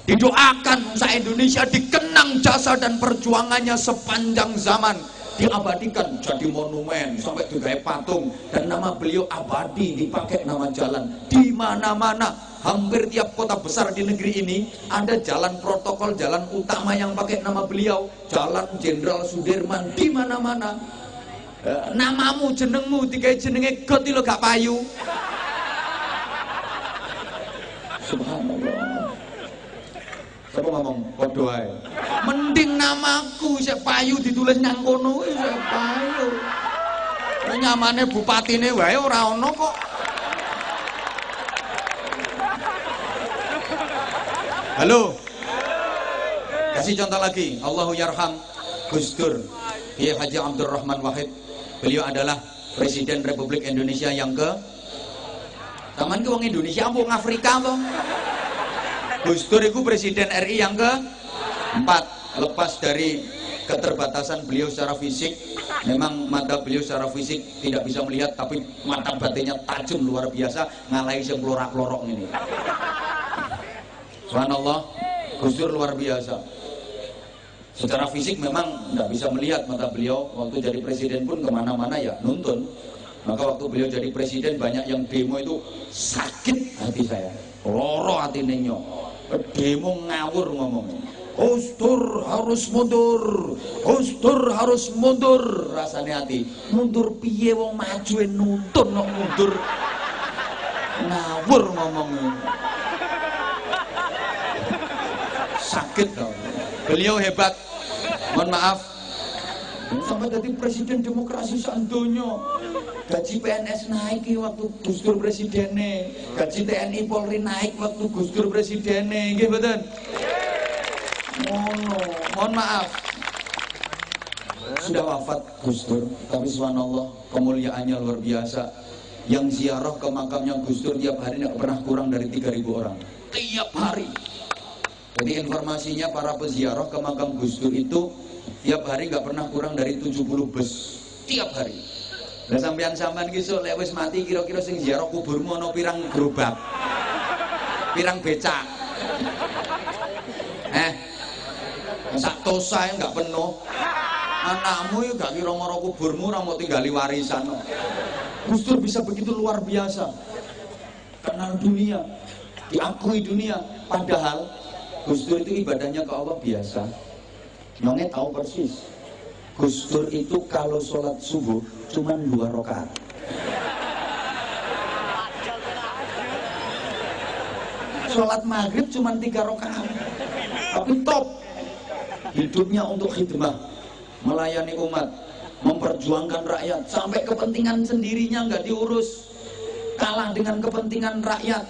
didoakan se-Indonesia dikenang jasa dan perjuangannya sepanjang zaman, diabadikan jadi monumen sampai digawe patung, dan nama beliau abadi, dipakai nama jalan di mana-mana. Hampir tiap kota besar di negeri ini ada jalan protokol, jalan utama yang pakai nama beliau, Jalan Jenderal Sudirman di mana-mana. Namamu, jenengmu, tiga jenenge goti lo gak payu. Subhanallah. Siapa ngomong podo ae. Mending namaku sik payu ditulis nang kono wis payu. Nyamane bupatine wae ora ono kok. Halo. Kasih contoh lagi. Allahu yarham Gus Dur, Kiai Haji Abdurrahman Wahid. Beliau adalah Presiden Republik Indonesia yang ke Taman ke wong Indonesia apa wong Afrika apa? Gus Dur itu Presiden RI yang ke-4. Lepas dari keterbatasan beliau secara fisik, memang mata beliau secara fisik tidak bisa melihat, tapi mata batinnya tajam luar biasa, ngalahi sing plorak-plorok ini. Subhanallah, Gus Dur luar biasa. Secara fisik memang tidak bisa melihat mata beliau. Waktu jadi presiden pun kemana-mana ya nuntun. Maka waktu beliau jadi presiden banyak yang demo itu sakit hati saya, loro hati nenyo. Demo ngawur ngomongnya. Gus Dur harus mundur, Gus Dur harus mundur. Rasanya hati, mundur piye wong maju nuntun kok mundur. Ngawur ngomongnya. Sakit tau. Beliau hebat. Mohon maaf. Sampai jadi presiden demokrasi sandonya. Gaji PNS naik waktu Gus Dur presidennya. Gaji TNI Polri naik waktu Gus Dur presidennya. Nggih mboten? Mohon maaf. Sudah wafat Gus Dur, tapi subhanallah kemuliaannya luar biasa. Yang ziarah ke makamnya Gus Dur tiap hari tidak pernah kurang dari 3.000 orang. Tiap hari. Jadi informasinya para peziarah ke makam Gus Dur itu tiap hari nggak pernah kurang dari 70 bus. Tiap hari. Lah sampean-sampean ki sok lek wis mati kira-kira sing ziarah kuburmu ana pirang gerobak. Pirang becak. Sak tosa nggak penuh. Anakmu ya gak kira maro kuburmu ora mau tinggali warisan. Gus Dur bisa begitu luar biasa. Kenal dunia, diakui dunia. Padahal Gus Dur itu ibadahnya ke Allah biasa. Nonge tahu persis. Gus Dur itu kalau sholat subuh cuma 2 rakaat. Sholat maghrib cuma 3 rakaat. Tapi top. Hidupnya untuk khidmah, melayani umat, memperjuangkan rakyat, sampai kepentingan sendirinya nggak diurus, kalah dengan kepentingan rakyat.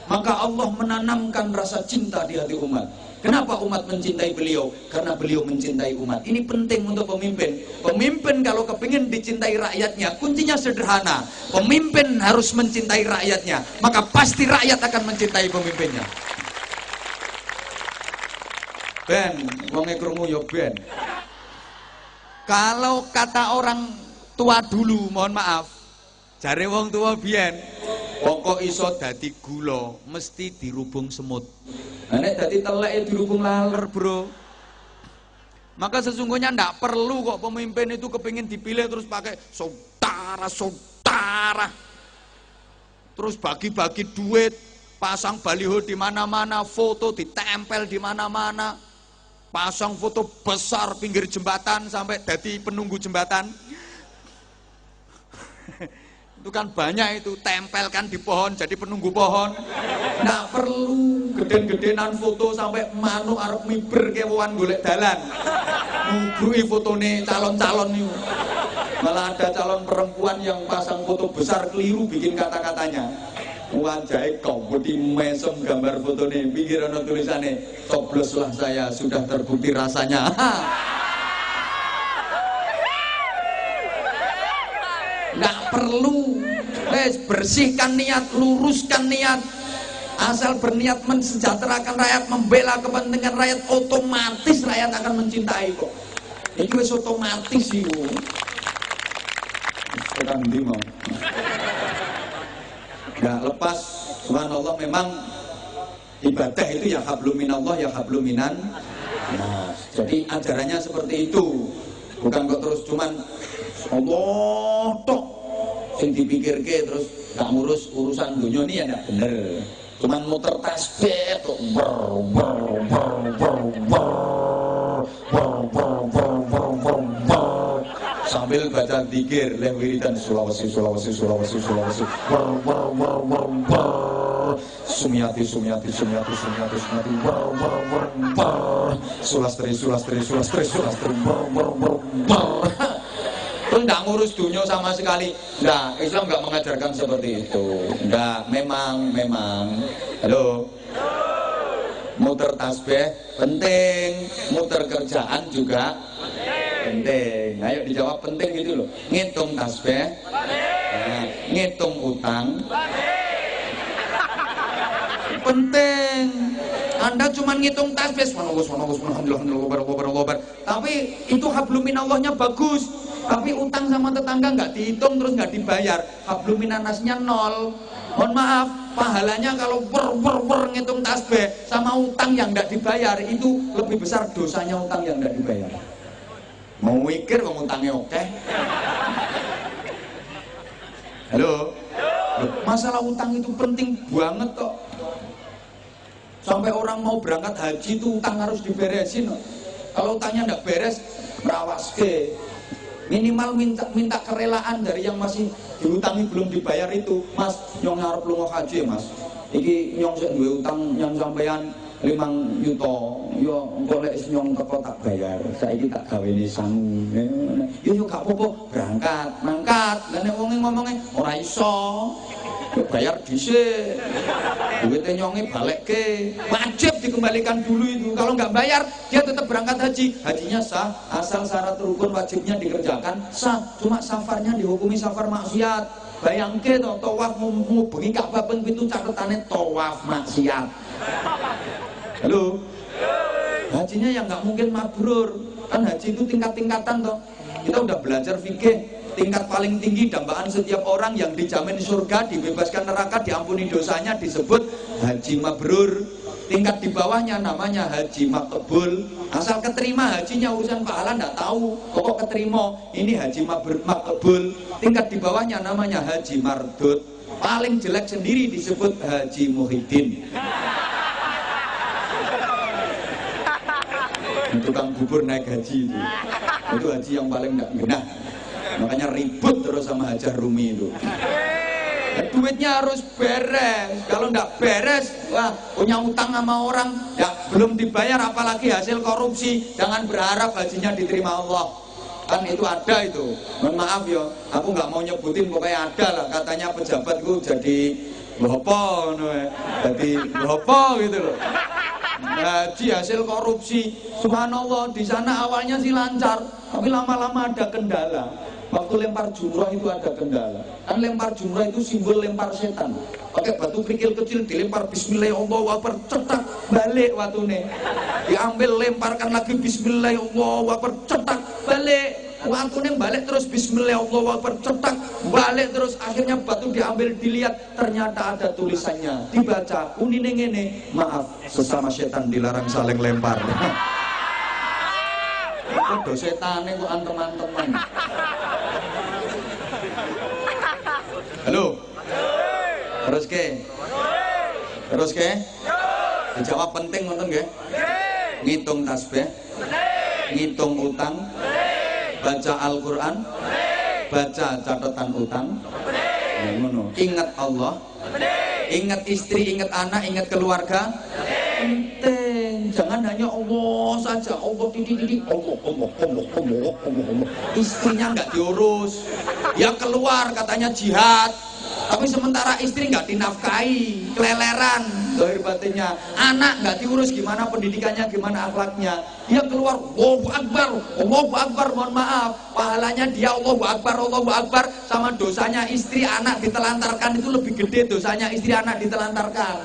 Maka Allah menanamkan rasa cinta di hati umat. Kenapa umat mencintai beliau? Karena beliau mencintai umat. Ini penting untuk pemimpin. Pemimpin kalau kepingin dicintai rakyatnya, kuncinya sederhana. Pemimpin harus mencintai rakyatnya, maka pasti rakyat akan mencintai pemimpinnya. Ben, wonge krungu ya ben. Kalau kata orang tua dulu, mohon maaf, jare wong tua biyen, pokok iso dadi gula mesti dirubung semut. Nek dadi telek dirubung laler, Bro. Maka sesungguhnya ndak perlu kok pemimpin itu kepingin dipilih terus pakai saudara. Terus bagi-bagi duit, pasang baliho di mana-mana, foto ditempel di mana-mana. Pasang foto besar pinggir jembatan sampai jadi penunggu jembatan. Itu kan banyak itu, tempelkan di pohon jadi penunggu pohon. Nggak perlu geden-gedenan foto sampai manuk arep miber kewan golek dalan. Ngubrui fotone calon-calon itu. Malah ada calon perempuan yang pasang foto besar keliru bikin kata-katanya. Wajahnya kompeti mesem gambar fotone, pikir ana tulisane, cobloslah saya sudah terbukti rasanya. Nggak perlu, bersihkan niat, luruskan niat. Asal berniat mensejahterakan rakyat, membela kepentingan rakyat, otomatis rakyat akan mencintai kok. Itu wis otomatis itu. Sekarang di mau. Nah, lepas subhanallah memang ibadah itu ya hablum minallah ya hablum minan. Nah, jadi ajarannya seperti itu. Bukan kok terus cuman Allah tok sing dipikirke terus gak ngurus urusan dunia ini ya ndak bener. Cuman muter tasbih kok sambil baca zikir leh wiridan Sulawesi Sumiati Sulastri terus nggak ngurus dunia sama sekali. Nah, Islam nggak mengajarkan seperti itu. Nggak, memang halo, muter tasbih penting, muter kerjaan juga penting. Ayo dijawab penting gitu loh. Ngitung tasbih, ngitung utang, penting. Anda cuma ngitung tasbih, alhamdulillah, tapi itu hablum minallahnya bagus. Tapi utang sama tetangga nggak dihitung terus nggak dibayar, hablum minannasnya 0. Mohon maaf, pahalanya kalau ngitung tasbih sama utang yang nggak dibayar itu lebih besar dosanya utang yang nggak dibayar. Mau mikir kok utangnya oke? Halo? Masalah utang itu penting banget kok. Sampai orang mau berangkat haji itu utang harus diberesin. Kalau utangnya nggak beres, merawaske. Minimal minta kerelaan dari yang masih diutangi belum dibayar itu. Mas, nyong ngarep lunga haji ya mas. Iki nyong sik duwe utang yang sampean 5 juta. Yo engko lek nyong teko tak bayar. Saiki tak gawene sangu. Yo gak apa-apa, berangkat, mangkat. Lah nek wong ngomongnya ora iso. Bayar dhisik. Duitnya nyonge balekke. Wajib dikembalikan dulu itu. Kalau nggak bayar, dia tetap berangkat haji. Hajinya sah, asal syarat rukun wajibnya dikerjakan sah. Cuma safarnya dihukumi safar maksiat. Bayangke to, tawaf ngubengi Ka'bah ping 7 catetane tawaf maksiat. Halo. Hajinya yang nggak mungkin mabrur. Kan haji itu tingkat-tingkatan toh. Kita udah belajar fikih. Tingkat paling tinggi dambaan setiap orang yang dijamin surga, dibebaskan neraka, diampuni dosanya disebut haji mabrur. Tingkat di bawahnya namanya haji makbul. Asal keterima hajinya, urusan pahala nggak tahu, pokok keterima. Ini haji makbul. Tingkat di bawahnya namanya haji mardud. Paling jelek sendiri disebut haji muhyiddin. Tukang bubur naik haji itu haji yang paling nggak genah. Makanya ribut terus sama Hajar Rumi itu. Duitnya harus beres. Kalau nggak beres, wah, punya utang sama orang ya belum dibayar, apalagi hasil korupsi. Jangan berharap hajinya diterima Allah. Kan itu ada itu. Mohon maaf ya, aku nggak mau nyebutin, pokoknya ada lah. Katanya pejabatku jadi lopo, jadi lopo gitu loh. Haji hasil korupsi. Subhanallah, di sana awalnya sih lancar, tapi lama-lama ada kendala. Waktu lempar jumrah itu ada kendala. Kan lempar jumrah itu simbol lempar setan. Pakai batu kerikil kecil dilempar bismillahirrahmanirrahim, cetak balik watune. Diambil lemparkan lagi bismillahirrahmanirrahim, cetak balik. Watune balik terus bismillahirrahmanirrahim, cetak balik terus. Akhirnya batu diambil, dilihat, ternyata ada tulisannya. Dibaca, unine ngene, maaf sesama setan dilarang saling lempar. Kok setane kok antem-anteman. Halo. Terus ke? Dijawab penting ngoten nggih? Ngitung tasbih. Ngitung utang. Baca Al-Qur'an. Baca catatan utang. Ngono. Ingat Allah. Ingat istri, ingat anak, ingat keluarga. Penting. Jangan hanya Allah saja. Allah titik-titik. Allah. Istrinya nggak diurus. Ya keluar katanya jihad. Tapi sementara istri nggak dinafkahi, keleleran lahir batinnya. Anak nggak diurus, gimana pendidikannya, gimana akhlaknya. Dia keluar, Allahu Akbar, mohon maaf. Pahalanya dia Allahu Akbar, sama dosanya istri anak ditelantarkan itu lebih gede dosanya istri anak ditelantarkan.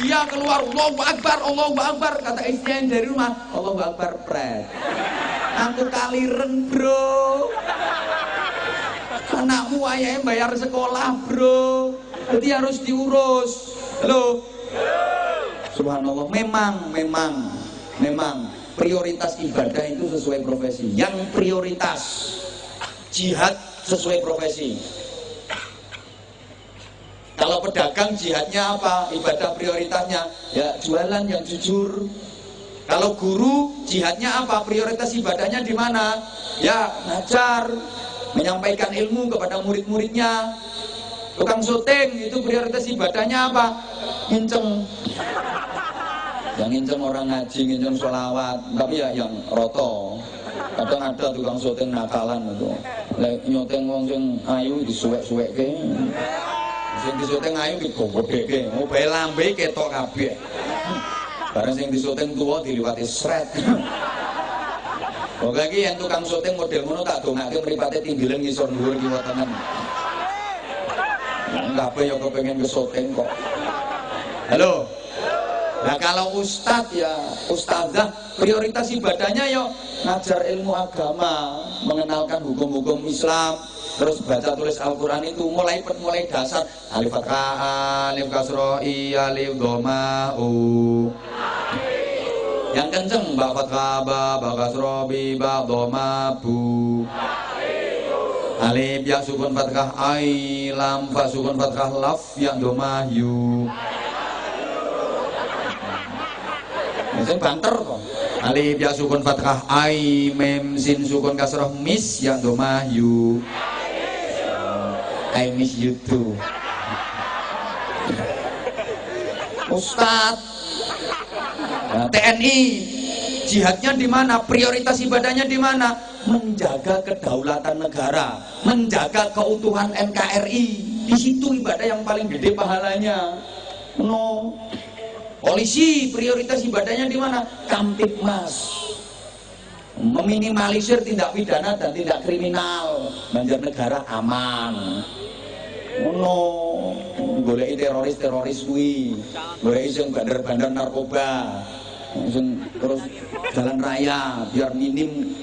Dia keluar, Allahu Akbar, kata istrinya yang dari rumah, Allahu Akbar, pret. Aku kaliren bro. Anakmu ayahnya bayar sekolah bro, jadi harus diurus. Halo. Subhanallah, memang prioritas ibadah itu sesuai profesi. Yang prioritas jihad sesuai profesi. Kalau pedagang jihadnya apa? Ibadah prioritasnya ya jualan yang jujur. Kalau guru jihadnya apa? Prioritas ibadahnya di mana? Ya ngajar, menyampaikan ilmu kepada murid-muridnya. Tukang syuting itu prioritas ibadahnya apa? Nginceng. Yang nginceng orang ngaji, nginceng sholawat. Tapi ya yang roto. Kadang ada tukang syuting nakalan itu. Nyuting wong sing ayu disuwek-suwekke. Sing disuting ayu digogodekke. Mobil lambe ketok kabeh. Bareng sing disuting tuwa diliwati sret. Oke iki yang tukang syuting model ngono tak dongake mripate tinggilen ngisor dhuwur kiwa tenan. Kabeh ya kepengin ke syuting kok. Halo. Nah kalau ustadz ya ustadzah prioritas ibadahnya ya ngajar ilmu agama, mengenalkan hukum-hukum Islam, terus baca tulis Al-Quran itu mulai dasar alif fathah, alif kasroh, alif dhamma, yang kenceng ba fathah ba kasroh bi ba dhamma bu. Alif ya sukun fathah ai, lam fa sukun fathah laf ya domah yu. Sing banter kok. Alif ya sukun fathah ai, mem sin sukun kasroh mis ya domah yu. I miss you too. Ustadz, TNI jihadnya di mana? Prioritas ibadahnya di mana? Menjaga kedaulatan negara, menjaga keutuhan NKRI. Di situ ibadah yang paling gede pahalanya. No. Polisi prioritas ibadahnya di mana? Kamtibmas. Meminimalisir tindak pidana dan tindak kriminal, Banjarnegara aman. No. Goleki teroris kuwi, goleki sing bandar-bandar narkoba, terus jalan raya biar minim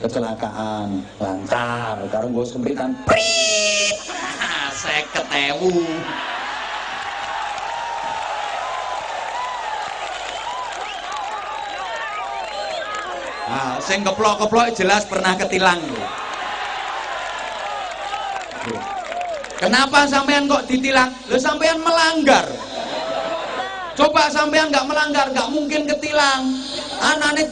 kecelakaan, lancar. Karo nggo sempritan prit 50.000. Nah, sing keplok-keplok jelas pernah ketilang. Kenapa sampean kok ditilang? Lo sampean melanggar. Coba sampean nggak melanggar, nggak mungkin ketilang. Anane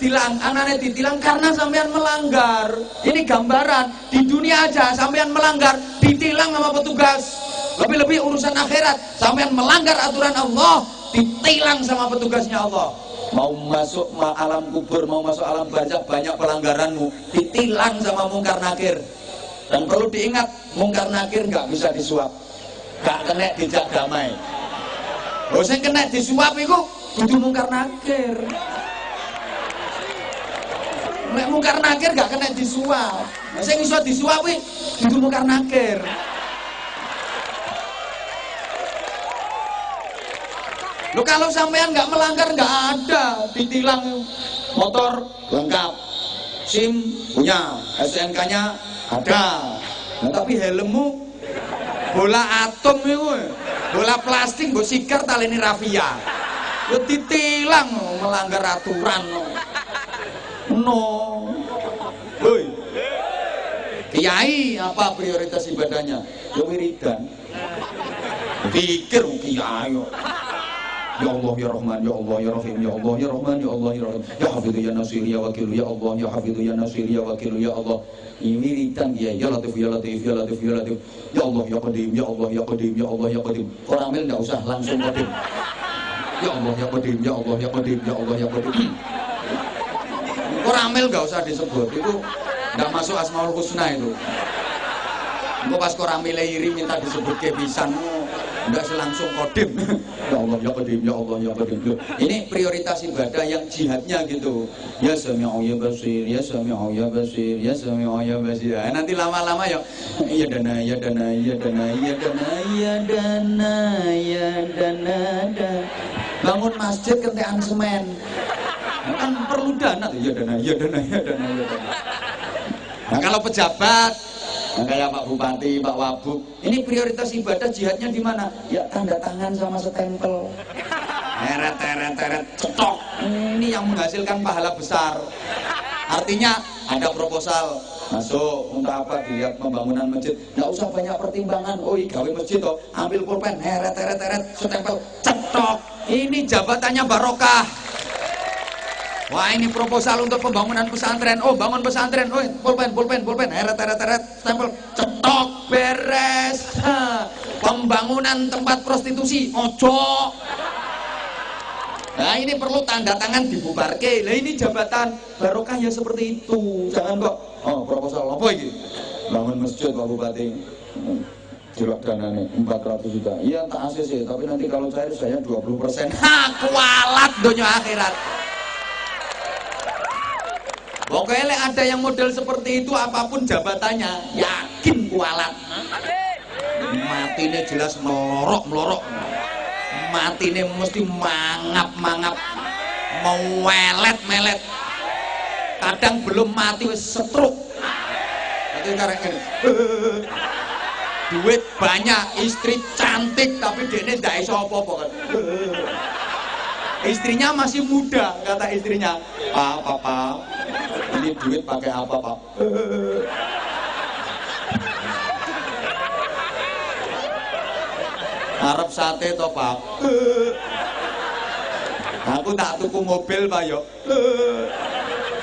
ditilang karena sampean melanggar. Ini gambaran di dunia aja sampean melanggar, ditilang sama petugas. Lebih-lebih urusan akhirat, sampean melanggar aturan Allah, ditilang sama petugasnya Allah. Mau masuk alam kubur, mau masuk alam barzakh, banyak pelanggaranmu, ditilang sama mungkar nakir. Dan perlu diingat, mungkar nakir nggak bisa disuap, nggak kena dijak damai. Sing kena disuap itu kudu mungkar nakir. Nek mungkar nakir nggak kena disuap. Sing iso disuap kuwi kudu mungkar nakir. Lo kalau sampean nggak melanggar nggak ada ditilang. Motor lengkap, SIM punya, STNK-nya ada. Nah, tapi helmmu bola atom itu, bola plastik, mbok siker taleni rafia. Yo ditilang melanggar aturan. No. Woi. Kiai apa prioritas ibadahnya? Yo wiridan. Pikir kiai. Ya Allah ya Rahman ya Allah ya Rahim ya Allah ya Rahman ya Allah ya Rahim ya Hafidhu ya Nasir ya Wakil ya Allah ya Hafidhu ya Nasir ya Wakil ya Allah. Ini wiridan ya Latif ya Latif ya Latif ya Latif ya Allah ya Qadim ya Allah ya Qadim ya Allah ya Qadim. Orang amil enggak usah langsung Qadim. Ya Allah ya Qadim ya Allah ya Qadim ya Allah ya Qadim. Orang amil enggak usah disebut, itu enggak masuk Asmaul Husna itu. Engko pas koramile iri minta disebut kebisan, enggak selangsung Qadim. Ya Allah ya Qadim ya Allah ya Qadim. Ini prioritas ibadah yang jihadnya gitu. Ya Sami'u ya Basir, ya Sami'u ya Basir, ya Sami'u ya Basir. Nanti lama-lama ya ya dana ya dana ya dana ya dana ya dana ya dana. Bangun masjid kentekan semen. Kan perlu dana tuh ya dana ya dana ya dana ya dana. Nah kalau pejabat kayak Pak Bupati, Pak Wabub, ini prioritas ibadah jihadnya di mana? Ya tanda tangan sama stempel. Teret, cetok. Ini yang menghasilkan pahala besar. Artinya ada proposal masuk untuk apa? Dilihat pembangunan masjid. Nggak usah banyak pertimbangan. Oh, gawe masjid toh, ambil pulpen, teret, stempel, cetok. Ini jabatannya barokah. Wah ini proposal untuk pembangunan pesantren. Oh bangun pesantren. Oh pulpen. Teret, stempel, cetok, beres. Pembangunan tempat prostitusi, ojo. Nah ini perlu tanda tangan dibubarke. Nah ini jabatan barokah ya seperti itu. Jangan kok. Oh proposal apa ini? Bangun masjid Pak Bupati. Jelak dananya 400 juta. Iya tak ACC. Tapi nanti kalau cair saya 20%. Kualat dunia akhirat. Pokoknya ada yang model seperti itu, apapun jabatannya, yakin kualat. Matinya jelas melorok. Matinya mesti mangap, mau melet. Kadang belum mati wis setruk. Duit banyak, istri cantik, tapi dia ndak iso apa-apa kan. Istrinya masih muda, kata istrinya. Papa, ini duit pakai apa Pak? Arep sate to, Pak. Aku tak tuku mobil, Pak yo.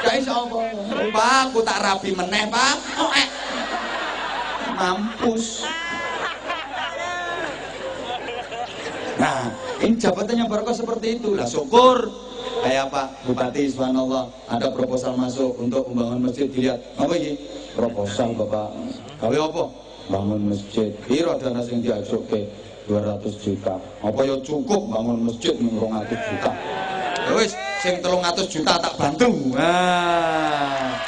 Gak iso apa. Pak, aku tak rapi meneh, Pak. Mampus. Nah, ini jabatannya barokah seperti itu. Lah syukur. Kayak Pak Bupati, subhanallah, ada proposal masuk untuk membangun masjid. Dilihat, apa ini? Proposal Bapak. Gawe apa? Bangun masjid. Piro dana sing diajuke? 200 juta. Apa ya cukup bangun masjid 200 juta? Ya wis, sing 300 juta tak bantu. Nah.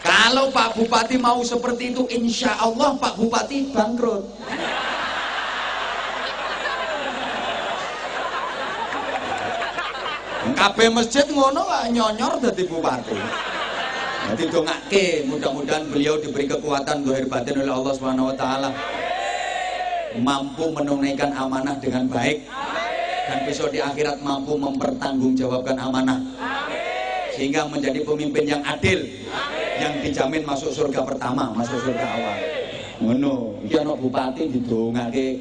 Kalau Pak Bupati mau seperti itu, insya Allah Pak Bupati bangkrut. Kabeh masjid ngono lah nyonyor dadi bupati. Jadi dongake, mudah-mudahan beliau diberi kekuatan zahir batin oleh Allah Subhanahu wa taala. Mampu menunaikan amanah dengan baik. Dan besok di akhirat mampu mempertanggungjawabkan amanah. Sehingga menjadi pemimpin yang adil. Yang dijamin masuk surga pertama, masuk surga awal. Ngono, iki ana bupati didongake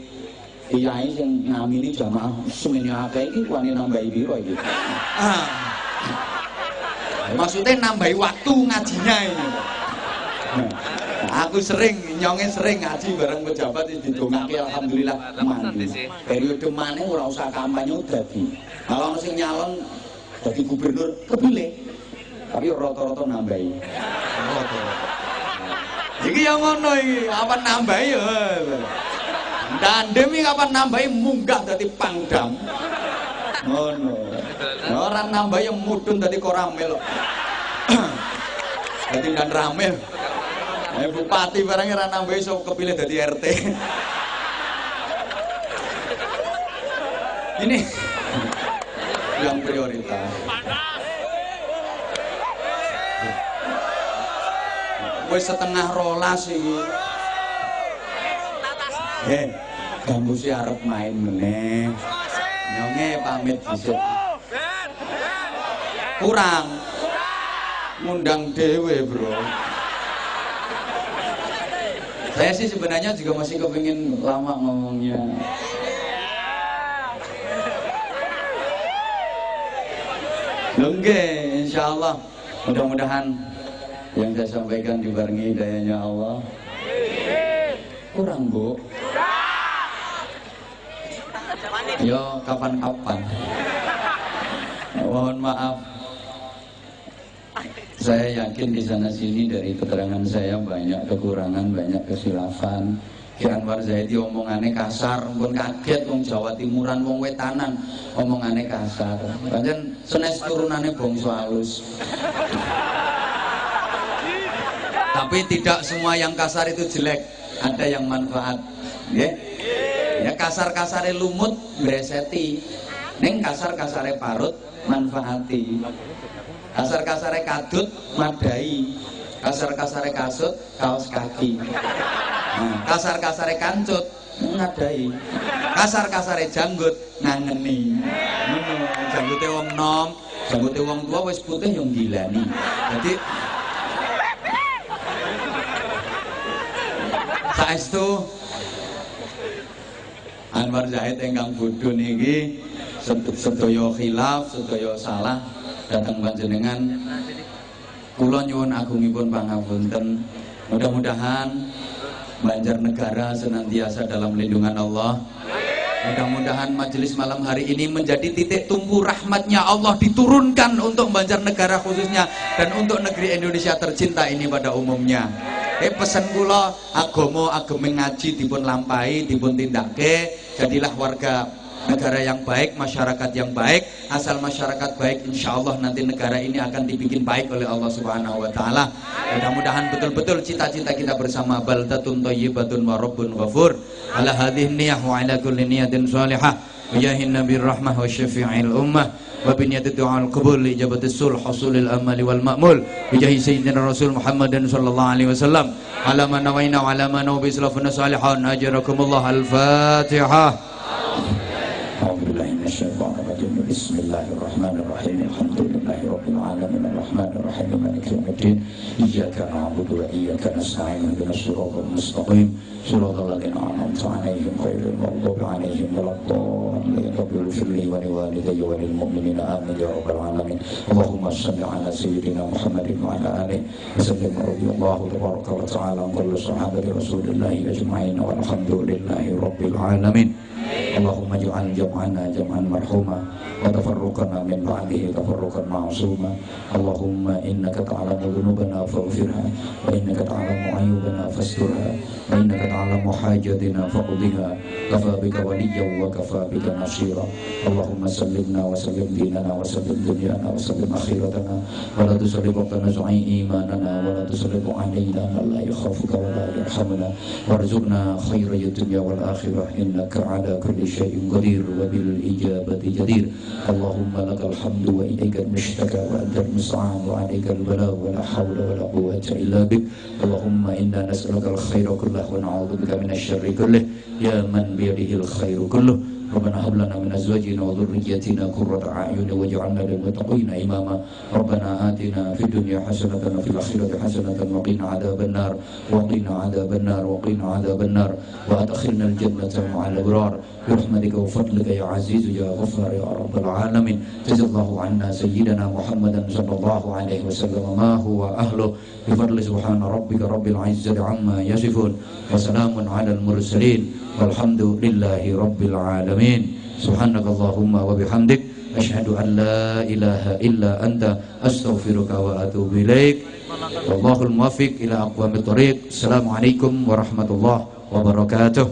kiai sing ngamini jamaah semene akeh iki kuwi nambahi piro iki. Maksudnya nambahi waktu ngajinya ini. Aku sering nyonge sering ngaji bareng pejabat didongake alhamdulillah mandi. Periode maneh ora usah kampanye dadi. Kalau ono sing nyalon dadi gubernur kepilih. Tapi rata-rata nambahi. Iki yang ngono iki, apa nambahi ya. Dan demi kapan nambahi munggah dadi pangdam. Ngono. Ora nambahi mudhun dadi koramil. Dadi dan ramil. Bupati barang ora nambahi sok kepilih dadi RT. Ini yang prioritas. Wis setengah rolas iki. Ganggu si arep main meneh. Nyonge pamit dhisik. Kurang. Ngundang dhewe, Bro. Saya sih sebenarnya juga masih kepingin lama ngomongnya. Nggih, insyaallah. Mudah-mudahan yang saya sampaikan dibarengi hidayahnya Allah. Kurang, Bu. Yo, kapan-kapan. Mohon maaf. Saya yakin di sana sini dari keterangan saya banyak kekurangan, banyak kesilafan. Ki Anwar Zaidi omongane kasar, pun kaget wong Jawa Timuran, wong wetanan omongane kasar. Pancen senes turunane bangsa halus. Tapi tidak semua yang kasar itu jelek, ada yang manfaat. Ya kasar-kasare lumut breseti, ning kasar-kasare parut manfaati. Kasar-kasare kadut madai, kasar-kasare kasut kaos kaki. Kasar-kasare kancut ngadai, kasar-kasare janggut ngangeni. Janggute wong nom, janggute wong tua wis putih yang gilani. Jadi saestu Anwar Zahid ingkang bodho niki sedaya khilaf, sedaya salah dateng panjenengan. Kula nyuwun agungipun pangapunten. Mudah-mudahan Banjarnegara senantiasa dalam lindungan Allah. Mudah-mudahan majelis malam hari ini menjadi titik tumpu rahmatnya Allah diturunkan untuk Banjarnegara khususnya dan untuk negeri Indonesia tercinta ini pada umumnya. Pesan kula agama ageng ngaji dipun lampahi, dipun tindake, jadilah warga negara yang baik, masyarakat yang baik. Asal masyarakat baik, insya Allah nanti negara ini akan dibikin baik oleh Allah Subhanahu wa taala. Mudah-mudahan betul-betul cita-cita kita bersama baldatun thayyibatun wa rabbun ghafur. Ala hadhihi niyyah wa ala kulli niyatin shalihah. Bijahin nabiyir rahmah wa syafi'il ummah. Wa biniyati du'al qabul li ijabati sul husulil amali wal ma'mul. Bijahi sayyidina Rasul Muhammadin sallallahu alaihi wasallam. Ala man nawaina wa ala man nawabi salafuna salihan. Ajarakumullah al-Fatihah. minasyaitonir rajim. Bismillahirrahmanirrahim. Alhamdulillahirabbil alamin arrahmanir rahim maliki yaumiddin. Iyyaka na'budu wa iyyaka nasta'in. Ihdinas siratal mustaqim. Siratal ladzina an'amta 'alaihim ghairil maghdubi 'alaihim waladdallin. Rabbil ighfirli wa liwalidayya wa lil mu'minina amin ya rabbal alamin. Allahumma shalli 'ala sayyidina Muhammadin wa 'ala alihi wa sallim. Radhiyallahu tabaraka wa ta'ala an kulli sahabati Rasulillahi ajma'in walhamdulillahi rabbil alamin. Allahumma ij'al jam'ana jam'an marhuma wa tafarruqana min ba'dihi tafarruqan ma'suma. Allahumma innaka ta'lamu dhunubana faghfirha wa innaka ta'lamu 'aybana fasturha wa innaka ta'lamu hajatina faqdiha kafa bika waliyyan wa kafa bika nasira. Allahumma sallimna wa sallim dinana wa sallim dunyana wa sallim akhiratana wa la tusallim tanazzu'i imanana wa la tusallim 'alaina man la yakhafuka wa la yarhamuna warzuqna khairal dunya wal akhirah innaka 'ala kulli syai'in qadir wa bil ijabati jadir. Allahumma lakal hamdu wa ilaikal mushtaka wa antal musta'an wa alaikal balagh wa la hawla wa la quwwata illa bik. Allahumma inna nas'aluka al khaira kullahu wa na'udzubika minasy syarri kullih ya man bi yadihil khairu kulluh. Rabbana hab lana min azwajina wa dhurriyyatina qurrata a'yun waj'alna lil muttaqina imama. Rabbana atina fid dunya hasanatan wa fil akhirati hasanatan wa qina adzabannar wa qina adzabannar wa qina adzabannar wa adkhilna al jannata ma'al abrar bi rahmatika wa fadlika ya aziz ya ghaffar ya rabbal alamin. Jazallahu 'anna sayyidina Muhammadan sallallahu alaihi wasallam ma huwa ahlu bi fadli subhana rabbika rabbil 'izzati 'amma yasifun wa salamun 'alal mursalin walhamdulillahi rabbil alamin. Subhanakallahumma wa bihamdik asyhadu an la ilaha illa anta astaghfiruka wa atubu ilaik. Wallahul muwaffiq ila aqwamit thoriq. Assalamualaikum warahmatullahi wabarakatuh.